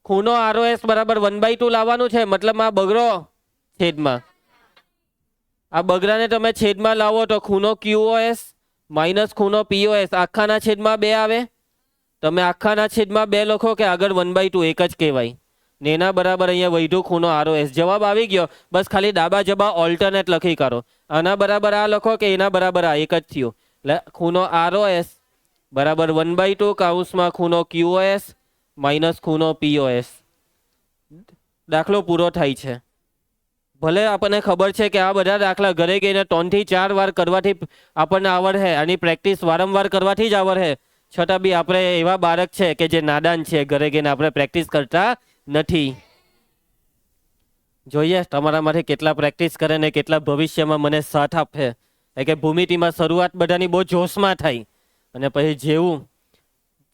ખૂણો ROS બરાબર 1/2 લાવવાનું છે. મતલબ આ બગડો છેદમાં. આ બગડાને તમે છેદમાં લાવો તો ખૂણો QoS માઇનસ ખૂણો POS આખાના છેદમાં 2 આવે. તમે આખાના છેદમાં 2 લખો કે આગળ 1/2 એક જ કહેવાય. ને એના બરાબર અહીંયા વૈધું ખૂણો ROS. જવાબ આવી ગયો. બસ ખાલી ડાબા જબા ઓલ્ટરનેટ લખી કરો. આના બરાબર આ લખો કે એના બરાબર આ, એક જ થયું. એટલે ખૂણો ROS બરાબર 1/2 કૌંસમાં ખૂણો QOS માઇનસ ખૂણો POS. દાખલો પૂરો થાય છે. ભલે આપણને ખબર છે કે આ બધા દાખલા ઘરે ગઈને 3 થી 4 વાર કરવાથી આપણને આવડે, આની પ્રેક્ટિસ વારંવાર કરવાથી જ આવડે, છતાં બી આપણે એવા બાળક છે કે જે નાદાન છે, ઘરે ગઈને આપણે પ્રેક્ટિસ કરતા નથી. જોઈએ તમારામાંથી કેટલા પ્રેક્ટિસ કરે ને કેટલા ભવિષ્યમાં મને સાથ આપે. કે ભૂમિતિમાં શરૂઆત બધાની બહુ જોશમાં થાય અને પછી જેવું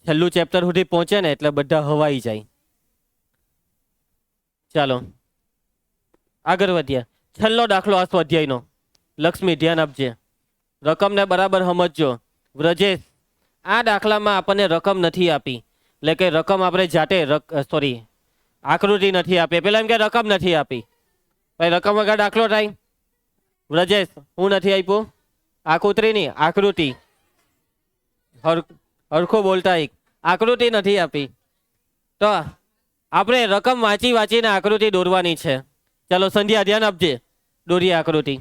છેલ્લું ચેપ્ટર સુધી પહોંચે ને એટલે બધા હવાઈ જાય. ચાલો આગળ વધ્યા. છેલ્લો દાખલો આ સ્વાધ્યાયનો. લક્ષ્મી ધ્યાન આપજે, રકમને બરાબર સમજજો. વ્રજેશ, આ દાખલામાં આપણને રકમ નથી આપી, એટલે કે રકમ આપણે જાતે આકૃતિ નથી આપી. પેલા એમ કે રકમ નથી આપી, ભાઈ રકમ વગર દાખલો થાય? વ્રજેશ, હું નથી આપ્યું? આકૃતિની આકૃતિ હરખું બોલતા, આકૃતિ નથી આપી. તો આપણે રકમ વાંચી વાંચીને આકૃતિ દોરવાની છે. ચાલો સંધ્યા ધ્યાન આપજે, દોરીએ આકૃતિ.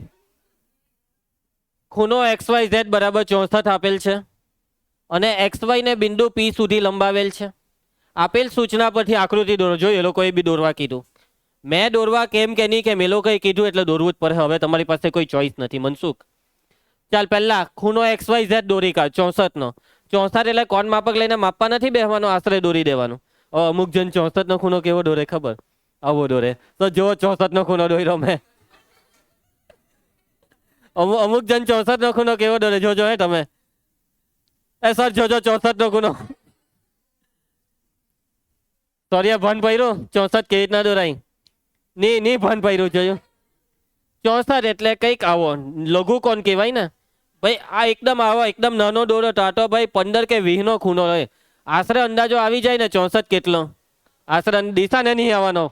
ખૂણો XYZ બરાબર 64 આપેલ છે અને XY ને બિંદુ P સુધી લંબાવેલ છે. આપેલ સૂચના પરથી આકૃતિ દોરો. જો એ લોકોએ બી દોરવા કીધું. મેં દોરવા કેમ કે નહીં કેમ એ લોકોએ કીધું એટલે દોરવું જ પડે. હવે તમારી પાસે કોઈ ચોઈસ નથી. મનસુખ, ચાલ પહેલા ખૂણો XYZ દોરી કાઢ 64 નો. 64 એટલે કોણ માપક લઈને માપવા નથી બેસવાનો, આશરે દોરી દેવાનું. અમુક જણ 64 નો ખૂણો કેવો દોરે ખબર? આવો દોરે. તો જો 64 નો ખૂણો દોર્યો મેં. અમુક જણ 64 નો ખૂણો કેવો દોરે જોજો હે તમે. સર જોજો 64 નો ખૂણો. સોરી ભાન પડ્યું 64 કેવી રીતના દોરાય? ની ભાન પડ્યું જોયું. 64 એટલે કઈક આવો લઘુ કોણ કહેવાય ને ભાઈ. આ એકદમ આવો એકદમ નાનો દોરો તો આ તો ભાઈ 15 કે 20 નો ખૂણો હોય. આશરે અંદાજો આવી જાય ને 64 કેટલો. આશરે દિશા ને નહીં આવવાનો.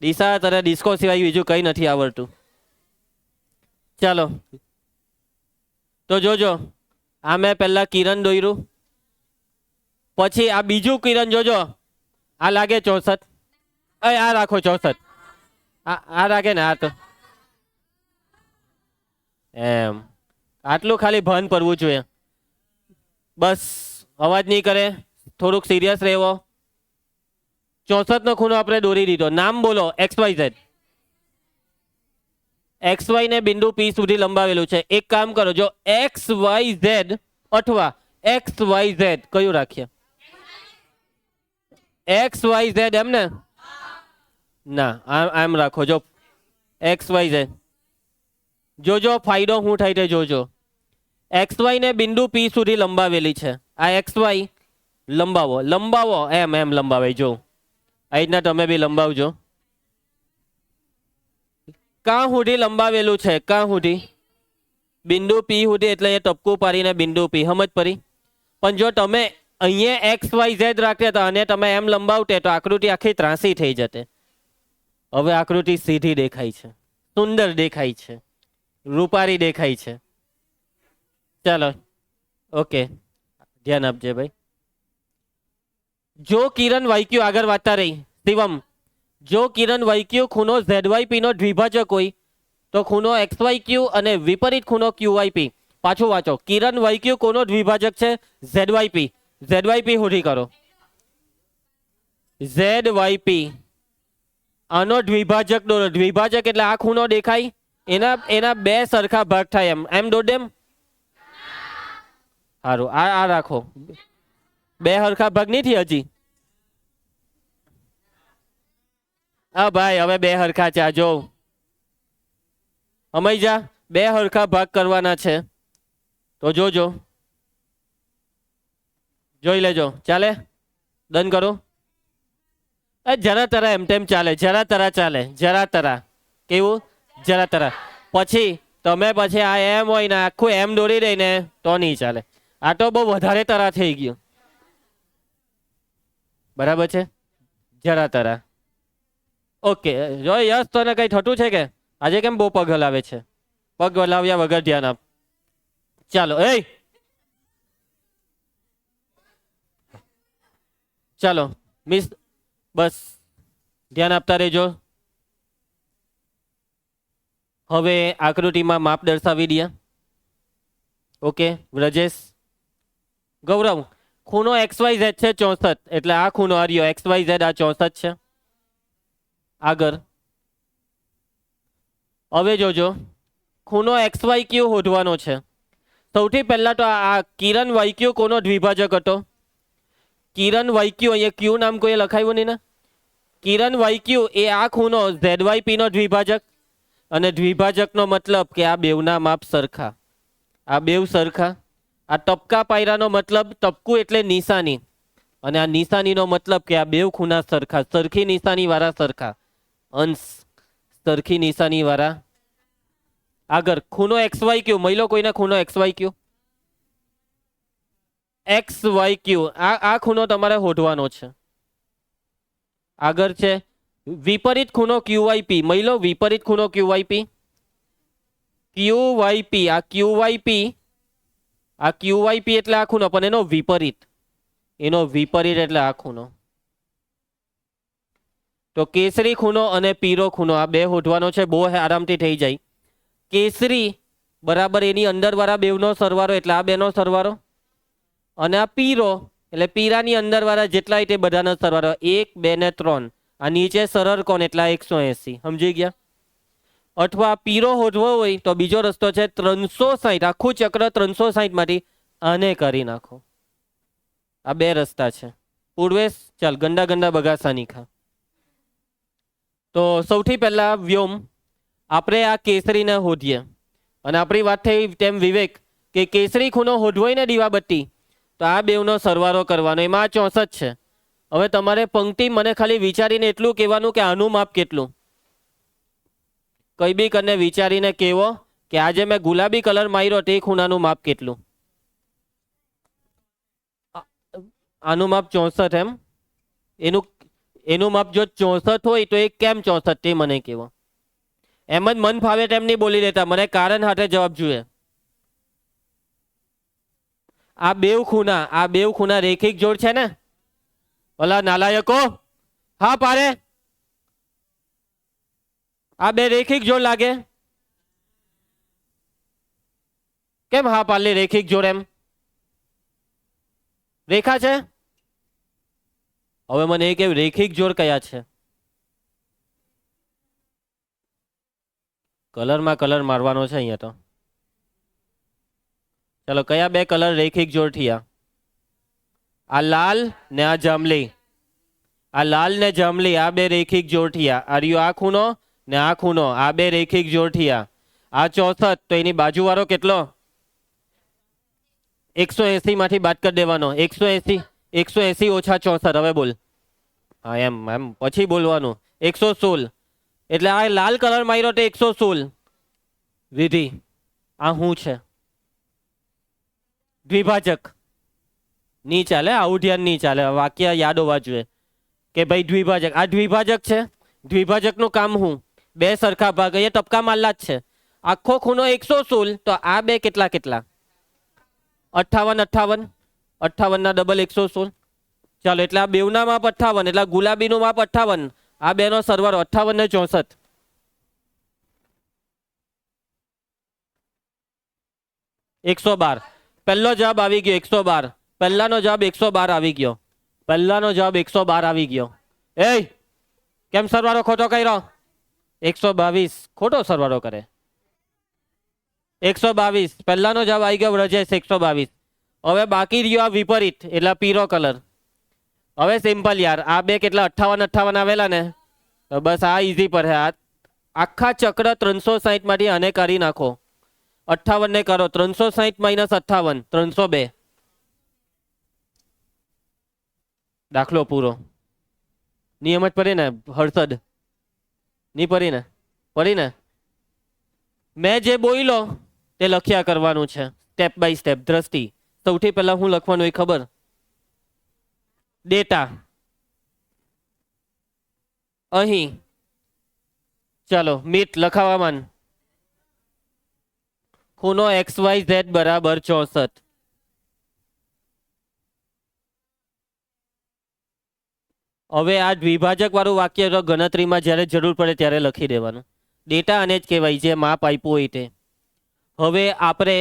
દિશા તારે ડિસ્કો સિવાય બીજું કઈ નથી આવડતું. ચાલો તો જોજો, આ મેં પહેલા કિરણ દોર્યું, પછી આ બીજું કિરણ જોજો. આ લાગે 64? આ રાખો 64. આ લાગે ને? આ તો એમ આટલું ખાલી ભાન પડવું જોઈએ. બસ અવાજ નહીં કરે, થોડુંક સિરિયસ રહેવો. 64 નો ખૂણો આપણે દોરી દીધો. નામ બોલો. XYZ. XY ને બિંદુ P સુધી લંબાવેલું છે. એક કામ કરો, જો XYZ અથવા XYZ કયું રાખીએ? XYZ એમ ને? ના આમ રાખો. જો XYZ જોજો ફાયદો શું થાય તે જોજો. XY ને બિંદુ P સુધી લંબાવેલી છે. આ XY લંબાવો એમ લંબાવે. જો આ રીતના તમે બી લંબાવજો. કાં સુધી લંબાવેલું છે? કાં સુધી? બિંદુ P સુધી, એટલે એ ટપકું પાડીને બિંદુ P. સમજ પડી? પણ જો તમે અહીંયા XYZ રાખતા હતા અને તમે એમ લંબાવતે તો આકૃતિ આખી ત્રાસી થઈ જતે. હવે આકૃતિ સીધી દેખાય છે, સુંદર દેખાય છે, રૂપારી દેખાય છે. ચાલો ઓકે, ધ્યાન આપજે ભાઈ. જો કિરણ વાયક્યુ આગળ વાંચતા રહી. શિવમ, જો કિરણ વાયક્યુ ખૂણો ZYP નો દ્વિભાજક હોય તો ખૂણો XYQ અને વિપરીત ખૂણો QYP. પાછું વાંચો. કિરણ વાયક્યુ કોનો દ્વિભાજક છે? ZYP. ZYP હોધી કરો. ZYP આનો દ્વિભાજક દોરો. દ્વિભાજક એટલે આ ખૂણો દેખાય, એના બે સરખા ભાગ થાય. એમ દોડ એમ. સારું, આ રાખો. બે સરખા ભાગ નથી હજી. હા ભાઈ, હવે બે સરખા છે. જો અમાઈ જા, બે સરખા ભાગ કરવાના છે તો જોજો, જોઈ લેજો. ચાલે? ડન કરો. જરા તરા એમ તેમ ચાલે. જરા તરા ચાલે. જરા તરા કેવું? જરા તરા. પછી તમે પછી આ એમ હોય ને આખું એમ દોરી દઈ ને તો નહીં ચાલે. આ તો બહુ વધારે તરા થઈ ગયું. બરાબર છે? જરા તરા. ઓકે. જો યસ, તને કઈ થતું છે કે? આજે કેમ બહુ પગ હલાવે છે? પગ હલાવ્યા વગર ધ્યાન આપ. ચાલો ચાલો મિસ, બસ ધ્યાન આપતા રહેજો. હવે આકૃતિમાં માપ દર્શાવી દઈએ. ઓકે વ્રજેશ, ગૌરવ, ખૂણો XYZ છે 64, એટલે આ ખૂણો આર્યો XYZ આ 64 છે. આગળ હવે જોજો, ખૂણો XYQ શોધવાનો છે. સૌથી પહેલા તો આ કિરણ YQ કોનો દ્વિભાજક હતો? કિરણ YQ, અહીંયા ક્યુ નામ કોઈ લખાયું નહીં ને? કિરણ YQ એ આ ખૂણો ZYP નો દ્વિભાજક, અને દ્વિભાજકનો મતલબ કે આ બેવના માપ સરખા, આ બેવ સરખા. આ ટપકા પાયરાનો મતલબ, ટપકું એટલે નિશાની, અને આ નિશાનીનો મતલબ કે આ બેવ ખૂણા સરખા, સરખી નિશાની વાળા સરખા, અંશ સરખી નિશાની વાળા. આગળ ખૂણો XYQ, મહિલો કોઈને ખૂણો XYQ, XYQ આ ખૂણો તમારે શોધવાનો છે. આગળ છે વિપરીત ખૂણો QYP, મહિલો વિપરીત ખૂણો QYP, QYP આ QYP, આ QYP એટલે આ ખૂણો, પણ એનો વિપરીત, એનો વિપરીત એટલે આ ખૂણો. તો કેસરી ખૂણો અને પીરો ખૂણો આ બે શોધવાનો છે, બહુ આરામથી થઈ જાય. કેસરી બરાબર એની અંદર વાળા બેવનો સરવાળો એટલે આ બેનો સરવાળો, અને આ પીરો એટલે પીરાની અંદર વાળા જેટલા તે બધાનો સરવાળો 1 2 ને 3. આ નીચે સરળ કોણ એટલા 180. સમજી ગયા? અથવા પીરો શોધવો હોય તો બીજો રસ્તો છે 360, આખું ચક્ર 360 માંથી આને કરી નાખો. આ બે રસ્તા છે. પૂર્વેશ ચાલ ગંડા ગંડા બગાસા નીખા. તો સૌથી પહેલા વ્યોમ આપણે આ કેસરીને શોધીએ, અને આપણી વાત થઈ તેમ વિવેક કે કેસરી ખૂણો શોધવો હોય ને દીવાબત્તી, તો આ બેવનો સરવાળો કરવાનો, એમાં આ 64 છે. હવે તમારે પંક્તિ મને ખાલી વિચારીને એટલું કહેવાનું કે આનું માપ કેટલું, કઈ બી કરીને વિચારીને કહેવો કે આજે મેં ગુલાબી કલર માર્યો તે ખૂણાનું માપ કેટલું. આનું માપ 64 એમ, એનું માપ જો 64 હોય તો એ કેમ 64 તે મને કહેવો. એમ જ મન ફાવે તેમ નહીં બોલી દેતા, મને કારણ સાથે જવાબ જોઈએ. આ બેવ ખૂણા રેખિક જોડ છે ને? ઓલા નાલાયકો હા પારે, આ બે રેખિક જોડ લાગે? કેમ હા પાલે રેખિક જોડ? એમ રેખા છે. હવે મને એ કેવું રેખિક જોડ કયા છે? કલરમાં કલર મારવાનો છે અહીંયા તો. ચલો કયા બે કલર રેખિક જોડ થયા? આ લાલ ને આ જાંબલી, આ લાલ ને જાંબલી આ બે રેખિક જોડ થયા. આ રહ્યો આ ખૂણો ને આ ખૂણો, આ બે રેખિક જોડ થયા. આ 64 તો એની બાજુ વાળો કેટલો? 180 માંથી બાદ કરી દેવાનો. 180 ઓછા 64. હવે બોલ. હા એમ પછી બોલવાનું. 116 એટલે આ લાલ કલર માર્યો તો 116. વિધિ આ શું છે? દ્વિભાજક. નહીં ચાલે, આવું ધ્યાન નહીં ચાલે. વાક્ય યાદ હોવા જોઈએ કે ભાઈ દ્વિભાજક, આ દ્વિભાજક છે. દ્વિભાજકનું કામ શું? બે સરખા ભાગ, અહીંયા ટપકા મારલા જ છે. આખો ખૂણો 116 તો આ બે કેટલા કેટલા? 58 ના ડબલ 116. ચાલો એટલે આ બેવના માપ 58, એટલે ગુલાબીનું માપ 58, આ બેનો સરવાળો 58 ને 64. $112. પહેલો જવાબ આવી ગયો 112. પહેલાનો જવાબ 112 આવી ગયો. પહેલાનો જવાબ 112 આવી ગયો. એ કેમ સરવાળો ખોટો કર્યો? 122 ખોટો સરવાળો કરે. 122 પહેલાનો જવાબ આવી ગયો વ્રજેશ 122. હવે બાકી રહ્યો આ વિપરીત એટલે પીરો કલર. હવે સિમ્પલ યાર, આ બે કેટલા 58 આવેલા ને, તો બસ આ ઈઝી પર હે. આખા ચક્ર 360 માંથી આને કરી નાખો. 58 ને કરો 360 માઇનસ 58 302. દાખલો પૂરો. નિયમ જ પડી ને હર્ષદ? નહીં પડી ને? પડી ને? મેં જે બોલ્યો તે લખ્યા કરવાનું છે સ્ટેપ બાય સ્ટેપ. દ્રષ્ટિ સૌથી પહેલા હું લખવાનું હોય ખબર? ડેટા. અહીં ચાલો મીટ લખાવામાંન. ખૂણો XYZ બરાબર 64. હવે આ દ્વિભાજક વાળું વાક્ય તો ગણતરીમાં જ્યારે જરૂર પડે ત્યારે લખી દેવાનું. ડેટા આને જ કહેવાય જે માપ આપ્યું હોય તે. હવે આપણે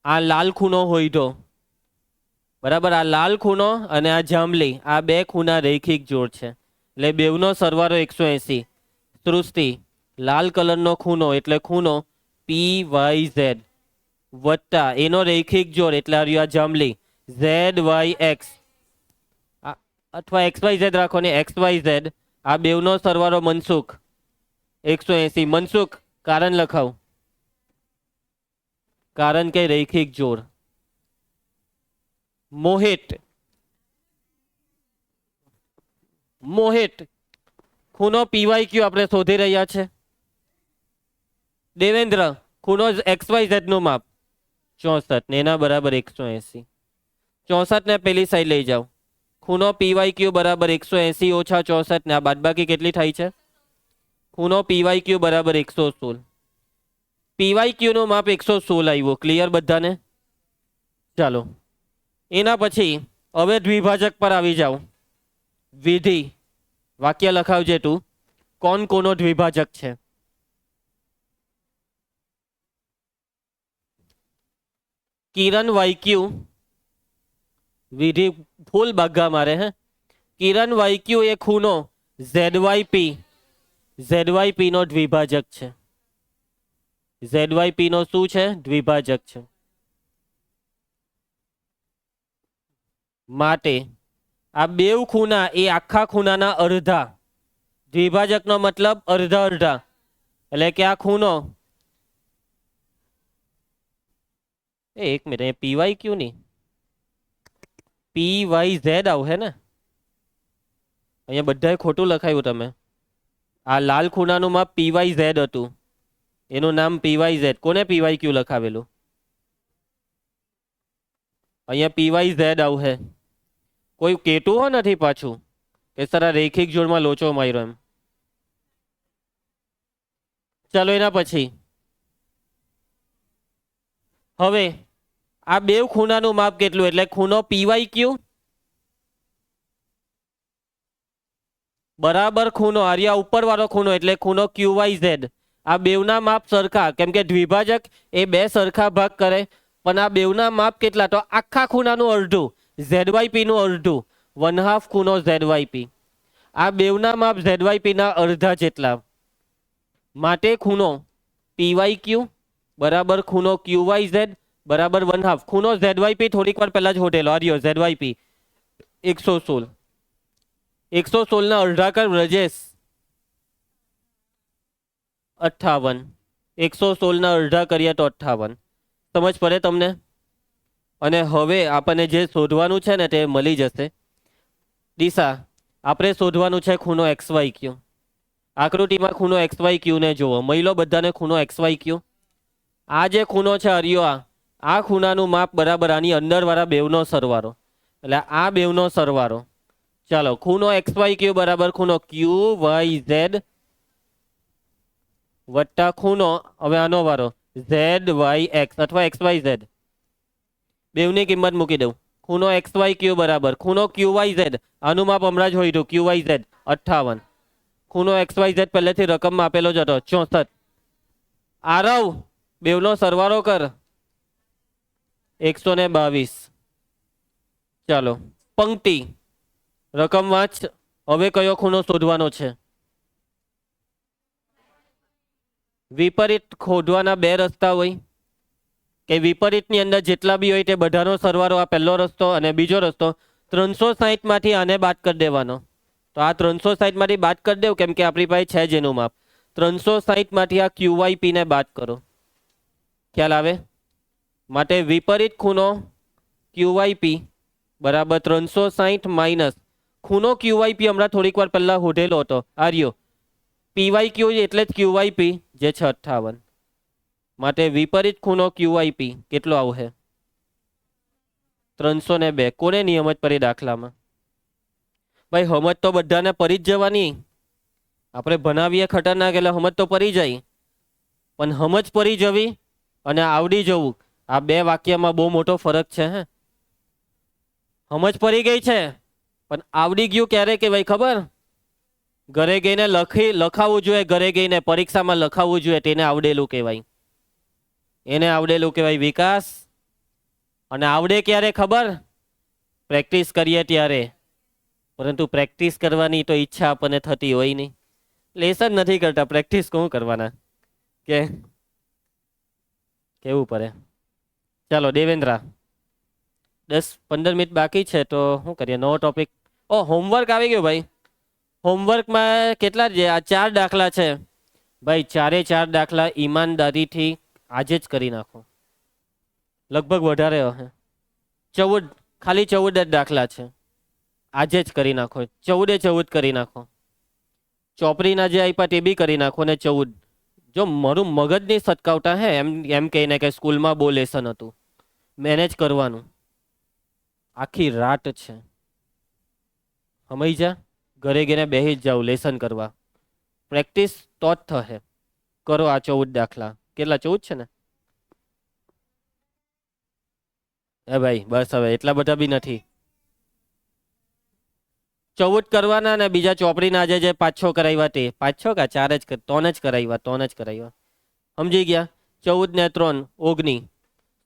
આ લાલ ખૂણો હોય તો બરાબર, આ લાલ ખૂણો અને આ જાંબલી, આ બે ખૂણા રૈખિક જોડ છે એટલે બેવનો સરવાળો 180. સૃષ્ટિ લાલ કલરનો ખૂણો એટલે ખૂણો PYZ વત્તા એનો રૈખિક જોડ એટલે આ જાંબલી ZYX અથવા XYZ રાખો ને XYZ, આ બેવનો સરવાળો મનસુખ 180. મનસુખ કારણ લખાવ, કારણ કે રૈખિક જોડ. મોહિત ખૂણો PYQ આપણે શોધી રહ્યા છે. દેવેન્દ્ર ખૂણો XYZ નું માપ 64 ને એના બરાબર 180. 64 ને પેલી સાઈડ લઈ જાઓ. ખૂણો PYQ બરાબર 180 ઓછા 64 ને આ બાદબાકી કેટલી થાય છે? ખૂણો PYQ બરાબર 116. PYQ નું માપ 116 આવ્યું. ક્લિયર બધાને? ચાલો એના પછી હવે દ્વિભાજક પર આવી જાઓ. વિધિ વાક્ય લખાવજે તું. કોણ કોનો દ્વિભાજક છે? કિરણ વાયક્યુ, વિધિ ફૂલ બાગા મારે. હે કિરણ વાયક્યુ એ ખૂણો ZYP નો દ્વિભાજક છે. ZYP નો શું છે? દ્વિભાજક છે. માટે આ બેવ ખૂણા એ આખા ખૂણાના અડધા. દ્વિભાજકનો મતલબ અડધા અડધા, એટલે કે આ ખૂણો એક મિનિટ, PYQ ની PYZ આવશે ને? અહીંયા બધાએ ખોટું લખાયું તમે. આ લાલ ખૂણાનું માપ PYZ હતું, એનું નામ PYZ. કોને PYQ લખાવેલું? અહીંયા PYZ આવશે. કોઈ કેતું હો નથી પાછું કે સર આ રૈખિક જોડમાં લોચો માર્યો એમ. ચાલો એના પછી હવે આ બે ખૂણાનું માપ કેટલું? એટલે ખૂણો PYQ બરાબર ખૂણો આર્યા ઉપર વાળો ખૂણો એટલે ખૂણો QYZ. આ બેવના માપ સરખા, કેમ કે દ્વિભાજક એ બે સરખા ભાગ કરે. પણ આ બેવના માપ કેટલા? તો આખા ખૂણાનું અડધું, ZYP નું અડધું, 1/2 ખૂણો ZYP. આ બેવના માપ ZYP ના અડધા જેટલા. માટે ખૂણો PYQ બરાબર ખૂણો QYZ બરાબર 1/2. ખૂણો ZYP થોડીક વાર પહેલા જ હોટેલો આર્યો ZYP 116. 116 ના અડધા કર બ્રજેશ 58. 116 ના અડધા કરીએ તો 58. સમજ પડે તમને? અને હવે આપણને જે શોધવાનું છે ને તે મળી જશે. દિશા આપણે શોધવાનું છે ખૂણો XYQ. આકૃતિમાં ખૂણો XYQ ને જુઓ. મહિલો બધાને ખૂણો XYQ. આ જે ખૂણો છે હરિયો, આ ખૂણાનું માપ બરાબર આની અંદર વાળા બેવનો સરવાળો, એટલે આ બેવનો સરવાળો. ચાલો ખૂણો XYQ બરાબર ખૂણો QYZ વત્તા ખૂણો હવે આનો વારો ZYX અથવા XYZ. બેવની કિંમત મૂકી દઉં. ખૂણો XYQ બરાબર ખૂણો QYZ, આનું માપ હમણાં જ હોય હતું QYZ 58. ખૂણો XYZ પહેલેથી રકમમાં આપેલો જ હતો 64. આરવ બેવનો સરવાળો કર 122. ચાલો પંક્તિ રકમ વાંચ. હવે કયો ખૂણો શોધવાનો છે? વિપરીત શોધવાના બે રસ્તા હોય કે વિપરીતની અંદર જેટલા બી હોય તે બધાનો સરવાળો. આ પહેલો રસ્તો અને બીજો રસ્તો 360 માંથી આને બાદ કરી દેવાનો. તો આ 360 માંથી બાદ કરી દેવું કેમ કે આપણી પાસે છે જેનું માપ. 360 માંથી આ QYP ને બાદ કરો. ખ્યાલ આવે? માટે વિપરીત ખૂણો QYP બરાબર 360 માઇનસ ખૂણો QYP હમણાં થોડીક વાર પહેલા હોધેલો હતો આર્યો PYQ એટલે જ QYP જે છે 58. માટે વિપરીત ખૂણો QYP કેટલો આવશે? 302. કોને નિયમ જ પડી દાખલામાં? ભાઈ હમજ તો બધાને પડી જ જવાની. આપણે ભણાવીએ ખતરનાક એટલે હમજ તો પડી જાય, પણ હમજ પડી જવી અને આવડી જવું આ બે વાક્યમાં બહુ મોટો ફરક છે. હે સમજ પડી ગઈ છે? પણ આવડી ગયું ક્યારે કહેવાય ખબર? ઘરે ગઈને લખાવવું જોઈએ, ઘરે ગઈને પરીક્ષામાં લખાવવું જોઈએ, તેને આવડેલું કહેવાય. એને આવડેલું કહેવાય વિકાસ. અને આવડે ક્યારે ખબર? પ્રેક્ટિસ કરીએ ત્યારે. પરંતુ પ્રેક્ટિસ કરવાની તો ઈચ્છા આપણને થતી હોય નહીં. લેસન નથી કરતા, પ્રેક્ટિસ કોણ કરવાના કે કેવું પડે. ચાલો દેવેન્દ્રા, 10-15 મિનિટ બાકી છે તો શું કરીએ? નવો ટોપિક. ઓ હોમવર્ક આવી ગયો ભાઈ. હોમવર્કમાં કેટલા છે? આ 4 દાખલા છે ભાઈ. 4 દાખલા ઈમાનદારીથી આજે જ કરી નાખો. લગભગ વધારે હશે. 14, ખાલી 14 જ દાખલા છે. આજે જ કરી નાખો. 14 કરી નાખો. ચોપડીના જે આપ્યા તે બી કરી નાખો ને 14. જો મારું મગજ નહીં સટકાવતા હે એમ કહીને કે સ્કૂલમાં બહુ લેસન હતું, મેનેજ કરવાનું. આખી રાત છે, સમજી જા. ઘરે ગઈને બેસી જ જાવ લેસન કરવા. પ્રેક્ટિસ તો જ થશે. કરો આ 14 દાખલા. કેટલા? 14 છે ને? એ ભાઈ બસ હવે, એટલા બધા બી નથી. 14 કરવાના ને બીજા ચોપડીના આજે જે 5-6 કરાવ્યા તે 5-6 કા 4 જ 3 જ કરાવ્યા. સમજી ગયા? 14 ને 3 19,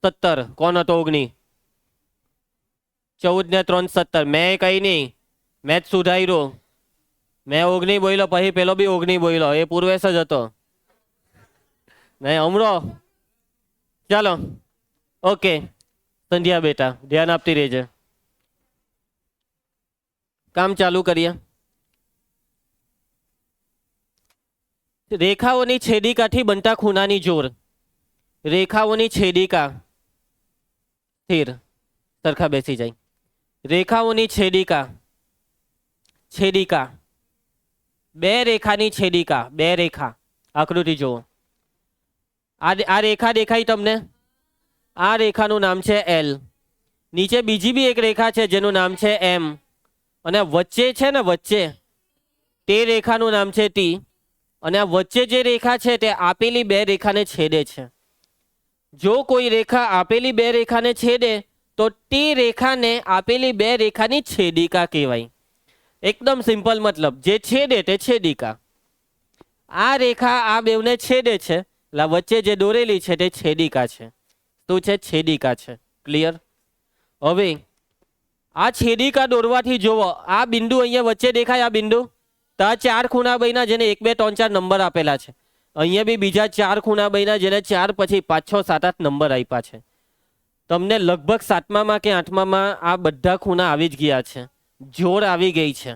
17. કોણ હતો 19? 14 ને 3 17. મેં કઈ નહીં, મેં જ સુધાર્યો. મેં 19 બોલ્યો, પછી પેલો બી 19 બોલ્યો. એ પૂર્વેશ જ હતો નહીં હમણો. ચાલો ઓકે. સંધ્યા બેટા ધ્યાન આપતી રહેજે. કામ ચાલુ કરીએ. રેખાઓની છેદિકાથી બનતા ખૂણાની જોડ. રેખાઓની છેદિકા. સ્થિર સરખા બેસી જાય. રેખાઓની છેદિકા. છેદિકા. 2 રેખાની છેદિકા. 2 રેખા. આકૃતિ જુઓ. આ રેખા દેખાય તમને? આ રેખાનું નામ છે એલ. નીચે બીજી બી એક રેખા છે જેનું નામ છે એમ. અને વચ્ચે છે ને, વચ્ચે તે રેખાનું નામ છે ટી. અને આ વચ્ચે જે રેખા છે તે આપેલી 2 રેખાને છેદે છે. જો કોઈ રેખા આપેલી 2 રેખાને છેદે તો તે રેખાને આપેલી 2 રેખાની છેદિકા કહેવાય. એકદમ સિમ્પલ. મતલબ જે છેદે તે છેદિકા. આ રેખા આ બેવને છેદે છે, એટલે વચ્ચે જે દોરેલી છે તે છેદિકા છે. શું છે? છેદિકા છે. ક્લિયર? હવે આ છેદિકા દોરવાથી જોવો, આ બિંદુ અહીંયા વચ્ચે દેખાય. આ બિંદુ તો આ 4 ખૂણા બન્યા જેને 1 2 3 4 નંબર આપેલા છે. અહીંયા બી બીજા 4 ખૂણા બન્યા જેને 4 પછી 5 6 7 8 નંબર આપ્યા છે. તમને લગભગ 7મા કે 8મામાં આ બધા ખૂણા આવી જ ગયા છે. જોડ આવી ગઈ છે.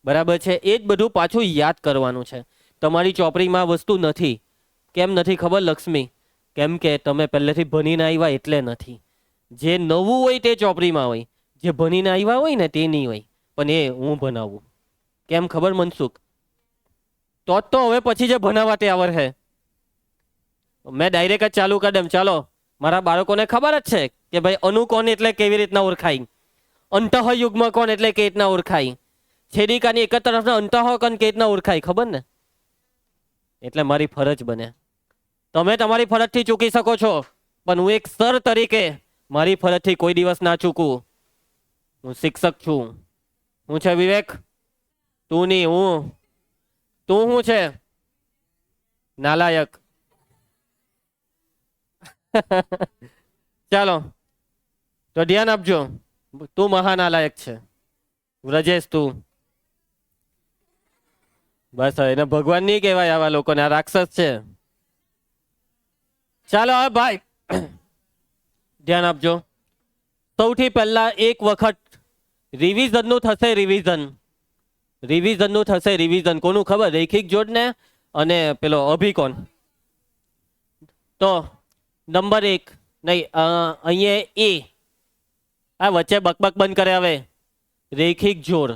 બરાબર છે? એ જ બધું પાછું યાદ કરવાનું છે. તમારી ચોપડીમાં વસ્તુ નથી. કેમ નથી ખબર લક્ષ્મી? કેમ કે તમે પહેલેથી ભણીને આવ્યા એટલે નથી. જે નવું હોય તે ચોપડીમાં હોય, જે ભણીને આવ્યા હોય ને તે નહીં હોય. પણ એ હું ભણાવું. કેમ ખબર મનસુખ? તો હવે પછી જે ભણાવવા તે આવડે. મેં ડાયરેક્ટ જ ચાલુ કરી દેમ. ચાલો, મારા બાળકોને ખબર જ છે કે ભાઈ અનુકોણ એટલે કેવી રીતના ઓળખાય, અંતઃયુગ્મ કોણ એટલે કેવી રીતના ઓળખાય, છેદિકાની એક જ તરફના અંતઃકોણ કેવી રીતના ઓળખાય, ખબર ને? એટલે મારી ફરજ બને. તમે તમારી ફરજથી ચૂકી શકો છો, પણ હું એક સર તરીકે મારી ફરજથી કોઈ દિવસ ના ચૂકું. હું શિક્ષક છું. હું છે વિવેક? તું નહીં, હું. તું શું છે? નાલાયક. ચાલો તો ધ્યાન આપજો. તું મહાનાલાયક છે વ્રજેશ. તું બસ એને ભગવાન નહીં કહેવાય આવા લોકોને. આ રાક્ષસ છે. ચાલો હવે ભાઈ ધ્યાન આપજો. સૌથી પહેલા એક વખત રિવિઝનનું થશે. રિવિઝનનું થશે. રિવિઝન કોનું ખબર? રૈખિક જોડને અને પેલો અભિકોણ. તો નંબર 1 નહીં, અહીંયા એ. આ વચ્ચે બકબક બંધ કરે. હવે રૈખિક જોડ.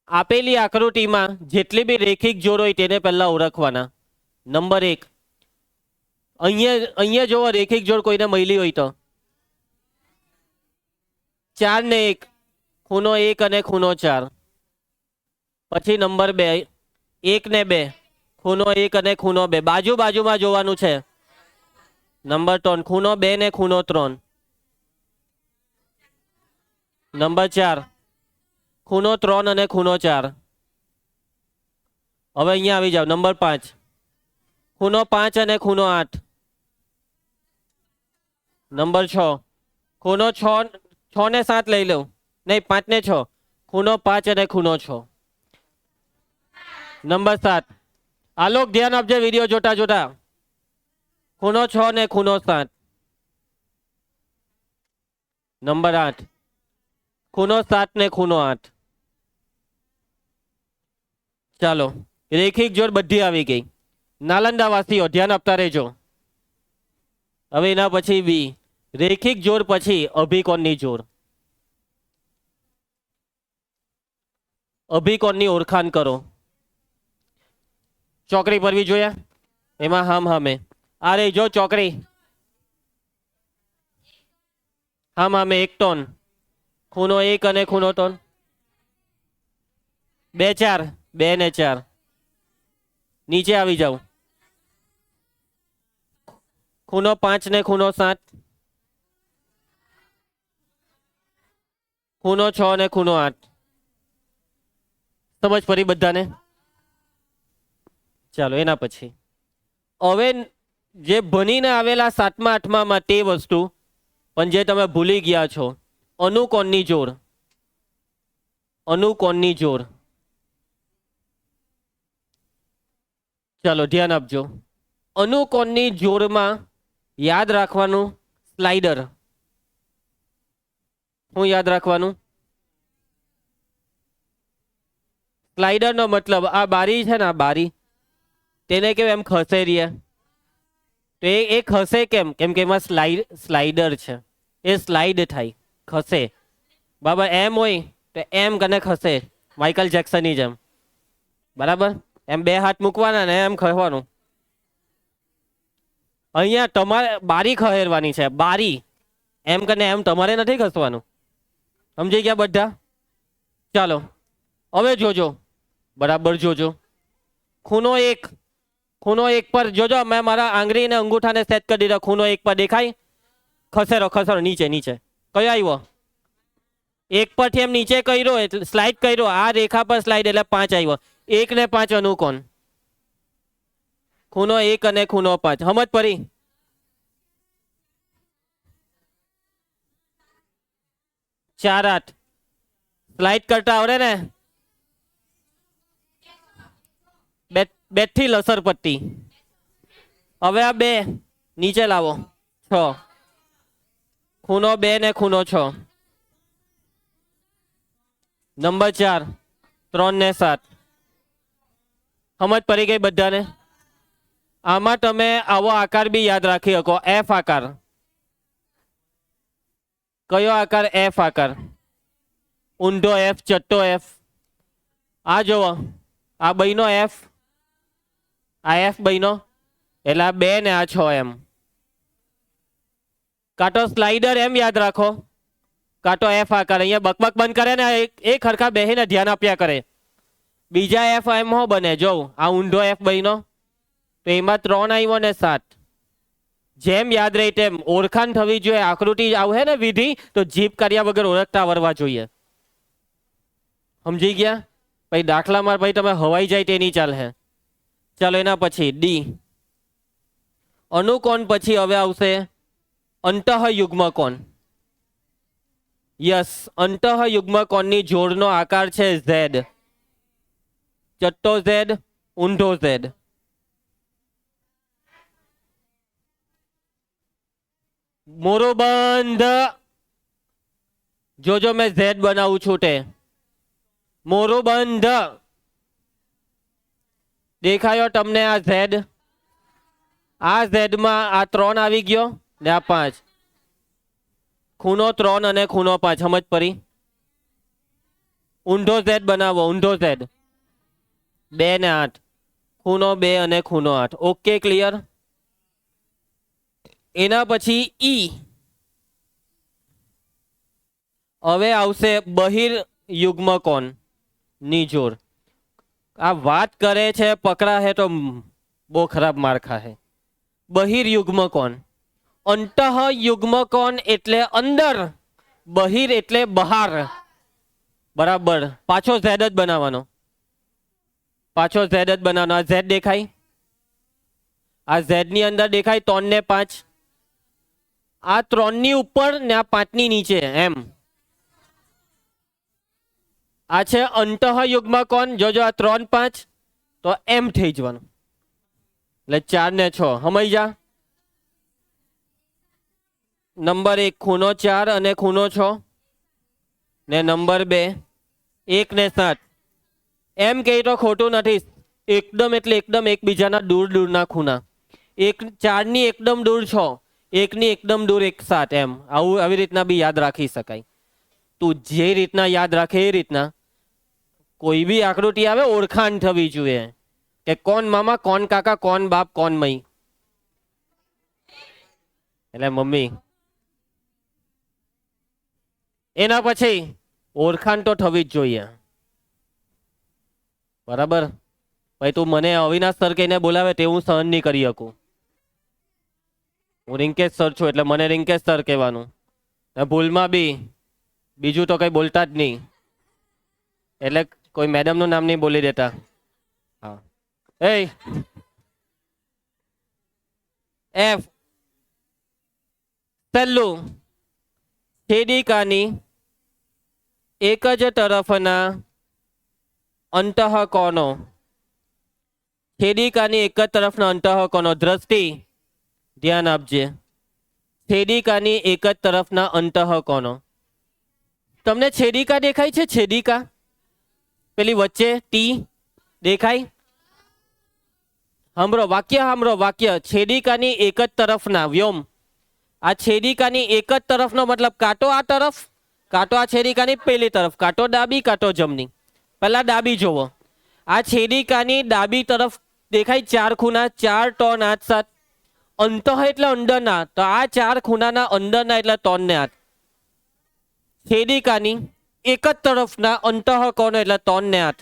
આપેલી આકૃતિમાં જેટલી બી રૈખિક જોડ હોય તેને પહેલા ઓળખવાના. નંબર 1, અહીંયા જોવો રૈખિક જોડ કોઈને મળી હોય તો 4 ને 1, ખૂણો 1 અને ખૂણો 4. પછી નંબર 2, 1 ને 2, ખૂણો 1 અને ખૂણો 2. બાજુમાં જોવાનું છે. નંબર 3, ખૂણો 2 ને ખૂણો 3. નંબર 4 ખૂણો 3 અને ખૂણો 4. હવે અહીંયા આવી જાવ. નંબર 5 ખૂણો 5 અને ખૂણો 8. નંબર 6 ખૂણો 6 ને 7 લઈ લઉં, નહીં 5 ને 6, ખૂણો 5 અને ખૂણો 6. નંબર 7 આલોક ધ્યાન આપજે વિડીયો જોતા જોતા. ખૂણો 6 ને ખૂણો 7. નંબર 8 ખૂણો 7 ને ખૂણો 8. ચાલો રેખિક જોડ બધી આવી ગઈ. નાલંદા વાસીઓ ધ્યાન આપતા રહેજો. હવે એના પછી બી રેખિક જોડ પછી અભિકોણની જોડ. અભિકોણની ઓળખાણ કરો. ચોકડી પરવી જોયા, એમાં હામે આ રે જો ચોકડી, હામે 1 ટોન, ખૂણો 1 અને ખૂણો 3, 2 4, 2 ને 4. નીચે આવી જાવ. ખૂણો 5 ને ખૂણો 7, ખૂણો 6 ને ખૂણો 8. સમજ પડી બધાને? ચાલો એના પછી હવે જે ભણીને આવેલા 7મા 8મામાં તે વસ્તુ પણ જે તમે ભૂલી ગયા છો, અનુકોણની જોડ. અનુકોણની જોડ. ચાલો ધ્યાન આપજો. અનુકોણની જોડમાં યાદ રાખવાનું સ્લાઇડર. શું યાદ રાખવાનું? સ્લાઇડરનો મતલબ આ બારી છે ને, આ બારી તેને કેમ એમ ખસેડીએ તો એ ખસે કેમ? કેમ કે એમાં સ્લાઇડર છે, એ સ્લાઇડ થાય, ખસે. બરાબર? એમ હોય તો એમ કને ખસે, માઇકલ જેક્સનની જેમ. બરાબર? એમ 2 હાથ મૂકવાના ને એમ ખસવાનું. અહીંયા તમારે બારી ખહેરવાની છે, બારી. એમ કને એમ તમારે નથી ખસવાનું. સમજી ગયા બધા? ચાલો હવે જોજો, બરાબર જોજો. ખૂણો 1, ખૂણો 1 પર જોજો. મેં મારા આંગળી અને અંગૂઠાને સેટ કરી દીધા. ખૂણો 1 પર દેખાય? ખસેરો ખસેરો નીચે નીચે. કયો આવ્યો? 1 પરથી એમ નીચે કર્યો એટલે સ્લાઇડ કર્યો, આ રેખા પર સ્લાઇડ એટલે 5 આવ્યો. 1 ને 5 અનુકોણ. ખૂણો 1 અને ખૂણો 5. સમજ પડી? ચાર 8 સ્લાઇડ કરતા આવડે ને? બેઠી લસર પટ્ટી. હવે આ 2 નીચે લાવો. 6 ખૂણો 2 ને ખૂણો 6. નંબર 4 3 ને 7. સમજ પડી ગઈ બધાને? આમાં તમે આવો આકાર બી યાદ રાખી શકો, એફ આકાર. કયો આકાર? એફ આકાર. ઊંધો એફ, ચટ્ટો એફ. આ જુઓ, આ બઈનો એફ, આ એફ બઈનો એટલે આ 2 ને આ 6 એમ. કાંટો સ્લાઇડર એમ યાદ રાખો, કાંટો એફ આકાર. અહીંયા બકબક બંધ કરે ને એક ખરખા બેહીને ધ્યાન આપ્યા કરે. બીજા એફ એમ હો બને. જો આ ઊંધો એફ બઈનો તો એમાં 3 આવ્યો ને 7. જેમ યાદ રહે તેમ ઓળખાણ થવી જોઈએ. આકૃતિ આવે ને વિધિ, તો જીપ કર્યા વગર ઓળખતા આવડવા જોઈએ. સમજી ગયા? પછી દાખલામાં ભાઈ તમે હવાઈ જાય તેની ચાલે. ચાલો એના પછી ડી. અનુકોણ પછી હવે આવશે અંતઃયુગ્મ કોણ. યસ, અંતઃયુગ્મ કોણની જોડનો આકાર છે ઝેડ. ચટ્ટો ઝેડ, ઊંધો ઝેડ. મોરોબંધ. જોજો મેં ઝેડ બનાવું છું તે. મોરોબંધ દેખાયો તમને? આ ઝેડ, આ ઝેડમાં આ 3 આવી ગયો ને આ 5. ખૂણો 3 અને ખૂણો 5. સમજ પડી? ઊંધો ઝેડ બનાવો, ઊંધો ઝેડ. 2 ને 8. ખૂણો 2 અને ખૂણો 8. Okay, clear? એના પછી ઈ. હવે આવશે બહિર્યુગ્મ કોણ ની જોડ. આ વાત કરે છે, પકડા હે તો બહુ ખરાબ માર્કા હે. બહિર્યુગ્મ કોણ. અંતઃયુગ્મ કોણ એટલે અંદર, બહિર એટલે બહાર, બરાબર. પાછો ઝેડ જ બનાવવાનો, પાછો ઝેડ જ બનાવવાનો. આ ઝેડ દેખાય, આ ઝેડ ની અંદર દેખાય 3 ને 5, આ 3 ની ઉપર ને આ 5 ની નીચે, એમ. આ છે અંતઃયુગ્મ કોણ. જોજો આ 3 5 તો એમ થઈ જવાનું, એટલે 4 ને 6. સમજ જા. નંબર 1 ખૂણો 4 અને ખૂણો 6, ને નંબર 2 1 ને 7. એમ કહે તો ખોટું નથી. એકદમ એટલે એકદમ એકબીજાના દૂર દૂરના ખૂણા. 4 ની એકદમ દૂર 6, 1 ની એકદમ દૂર 1 7, એમ. આવી રીતના બી યાદ રાખી શકાય. તું જે રીતના યાદ રાખે એ રીતના. કોઈ બી આકૃતિ આવે ઓળખાણ થવી જોઈએ કે કોણ મામા, કોણ કાકા, કોણ બાપ, કોણ મઈ. એટલે મમ્મી. એના પછી ઓળખાણ તો થવી જ જોઈએ, બરાબર. ભાઈ તું મને અવિનાશ સર કહીને બોલાવે તે હું સહન નહીં કરી શકું. હું રિંકેશ સર છું એટલે મને રિંકેશ સર કહેવાનું. ભૂલમાં બી બીજું તો કઈ બોલતા જ નહીં, એટલે કોઈ મેડમનું નામ નહીં બોલી દેતા. હા. એફ પહેલું, છેદિકાની એક જ તરફના અંતઃકોણો. છેદિકાની એક જ તરફના અંતઃકોણો. દ્રષ્ટિ ધ્યાન આપજે. છેદિકાની એક જ તરફના અંતઃકોણો. તમને છેદિકા દેખાય છે? છેદિકા પેલી વચ્ચે ટી દેખાય? સાંભળો વાક્ય, સાંભળો વાક્ય. છેદિકાની એક જ તરફના વ્યોમ. આ છેદિકાની એક જ તરફનો મતલબ કાંટો આ તરફ, કાંટો આ છેદિકાની પેલી તરફ, કાંટો ડાબી, કાંટો જમણી. પહેલા ડાબી જોવો. આ છેદિકાની ડાબી તરફ દેખાય 4 ખૂણા, 4 3 8 7. અંતઃ એટલે અંદરના, તો આ 4 ખૂણાના અંદરના એટલે 3 ને 8. છેદિકાની એક જ તરફના અંતઃકોણો એટલે 3 ને 8.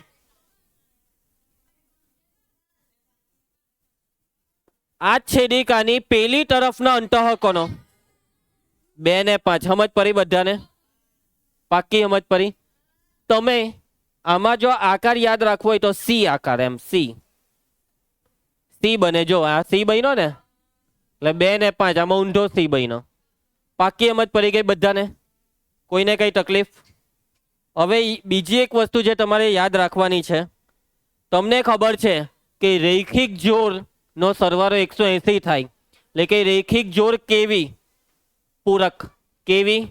આ છેદિકાની પેલી તરફના અંતઃકોણો 2 ને 5. સમજ પડી બધાને? પાક્કી સમજ પડી? તમે આમાં જો આકાર યાદ રાખવો હોય તો સી આકાર, એમ. સી બને. જો આ સી બન્યો ને એટલે 2 ને 5, આમાં ઊંધો સી બન્યો. પાક્કી સમજ પડી ગઈ બધાને? કોઈને કઈ તકલીફ? હવે બીજી એક વસ્તુ જે તમારે યાદ રાખવાની છે. તમને ખબર છે કે રૈખિક જોડ નો સરવાળો 180 થાય, એટલે કે રૈખિક જોડ કેવી? પૂરક. કેવી?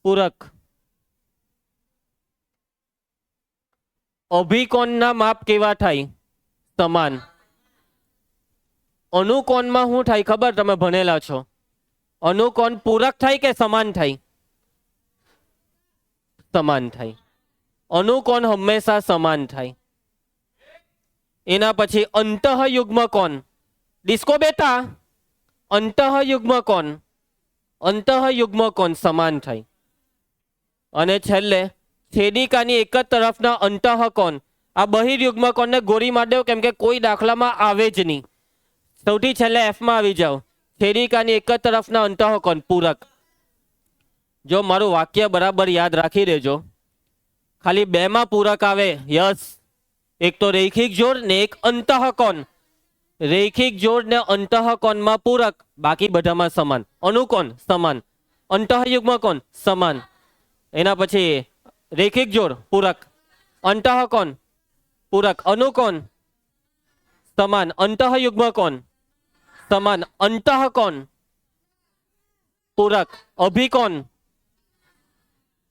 પૂરક. અભિકોણના માપ કેવા થાય? સમાન. અનુકોણમાં શું થાય ખબર? તમે ભણેલા છો. અનુકોણ પૂરક થાય કે સમાન થાય? સમાન થાય. અનુકોણ હંમેશા સમાન થાય. એના પછી અંતઃયુગ્મ કોણ. ડિસ્કો બેટા, અંતઃયુગ્મ કોણ. અંતઃયુગ્મ કોણ સમાન થાય. અને છેલ્લે છેદિકાની એક જ તરફના અંતઃકોણ. આ બહિર્યુગ્મ કોણને ગોળી માર દેવ, કેમ કે કોઈ દાખલામાં આવે જ નહીં. સૌથી છેલ્લે એફમાં આવી જાઓ. છેદિકાની એક જ તરફના અંતઃકોણ પૂરક. જો મારું વાક્ય બરાબર યાદ રાખી દેજો. ખાલી 2 માં પૂરક આવે. યસ. એક તો રૈખિક જોડ ને એક અંતઃકોણ. રૈખિક જોડ ને અંતઃકોણમાં પૂરક, બાકી બધામાં સમાન. અનુકોણ સમાન, અંતઃયુગ્મ કોણ સમાન. એના પછી રૈખિક જોડ પૂરક, અંતઃકોણ પૂરક, અનુકોણ સમાન, અંતઃયુગ્મ કોણ સમાન, અંતઃકોણ પૂરક, અભિકોણ.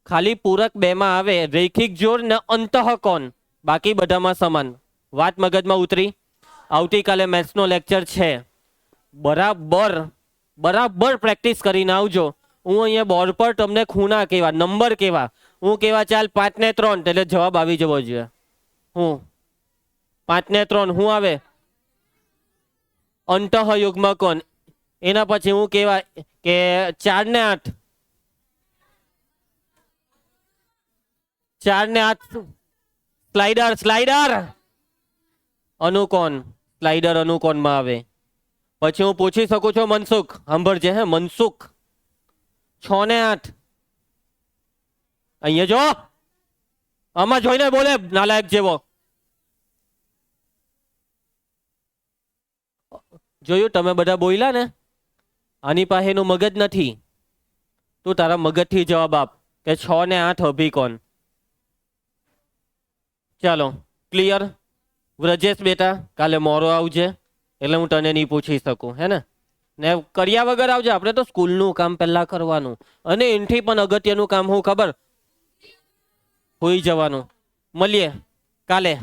ખાલી પૂરક 2 માં આવે, રૈખિક જોડ ને અંતઃકોણ, બાકી બધામાં સમાન. વાત મગજમાં ઉતરી? આવતીકાલે મેથ્સનો લેક્ચર છે. બરાબર બરાબર પ્રેક્ટિસ કરીને આવજો. હું અહીંયા બોર્ડ પર તમને ખૂણા કેવા, નંબર કેવા, હું કેવા ચાલ 5 ને 3 એટલે જવાબ આવી જવો જોઈએ. હું 5 ને 3 શું આવે? અંતઃયુગ્મ કોણ. એના પછી હું કેવા કે 4 ને 8, 4 ને 8 સ્લાઇડર. સ્લાઇડર અનુકોણ. સ્લાઇડર અનુકોણમાં આવે. પછી હું પૂછી શકું છું મનસુખ, સાંભળજે હે મનસુખ, 6 ને 8 અહીંયા જો, આમાં જોઈને બોલે નાલાયક જેવો. જોયું તમે બધા બોલ્યા ને, આની પાસેનું મગજ નથી. તું તારા મગજથી જવાબ આપ કે 6 ને 8 અભી કોણ. ચાલો ક્લિયર. વ્રજેશ બેટા કાલે મોરો આવજે, એટલે હું તને નહીં પૂછી શકું, હે ને કર્યા વગર આવજે. આપણે તો સ્કૂલનું કામ પહેલા કરવાનું, અને એનથી પણ અગત્યનું કામ હું ખબર, હોઈ જવાનું. મળીએ કાલે.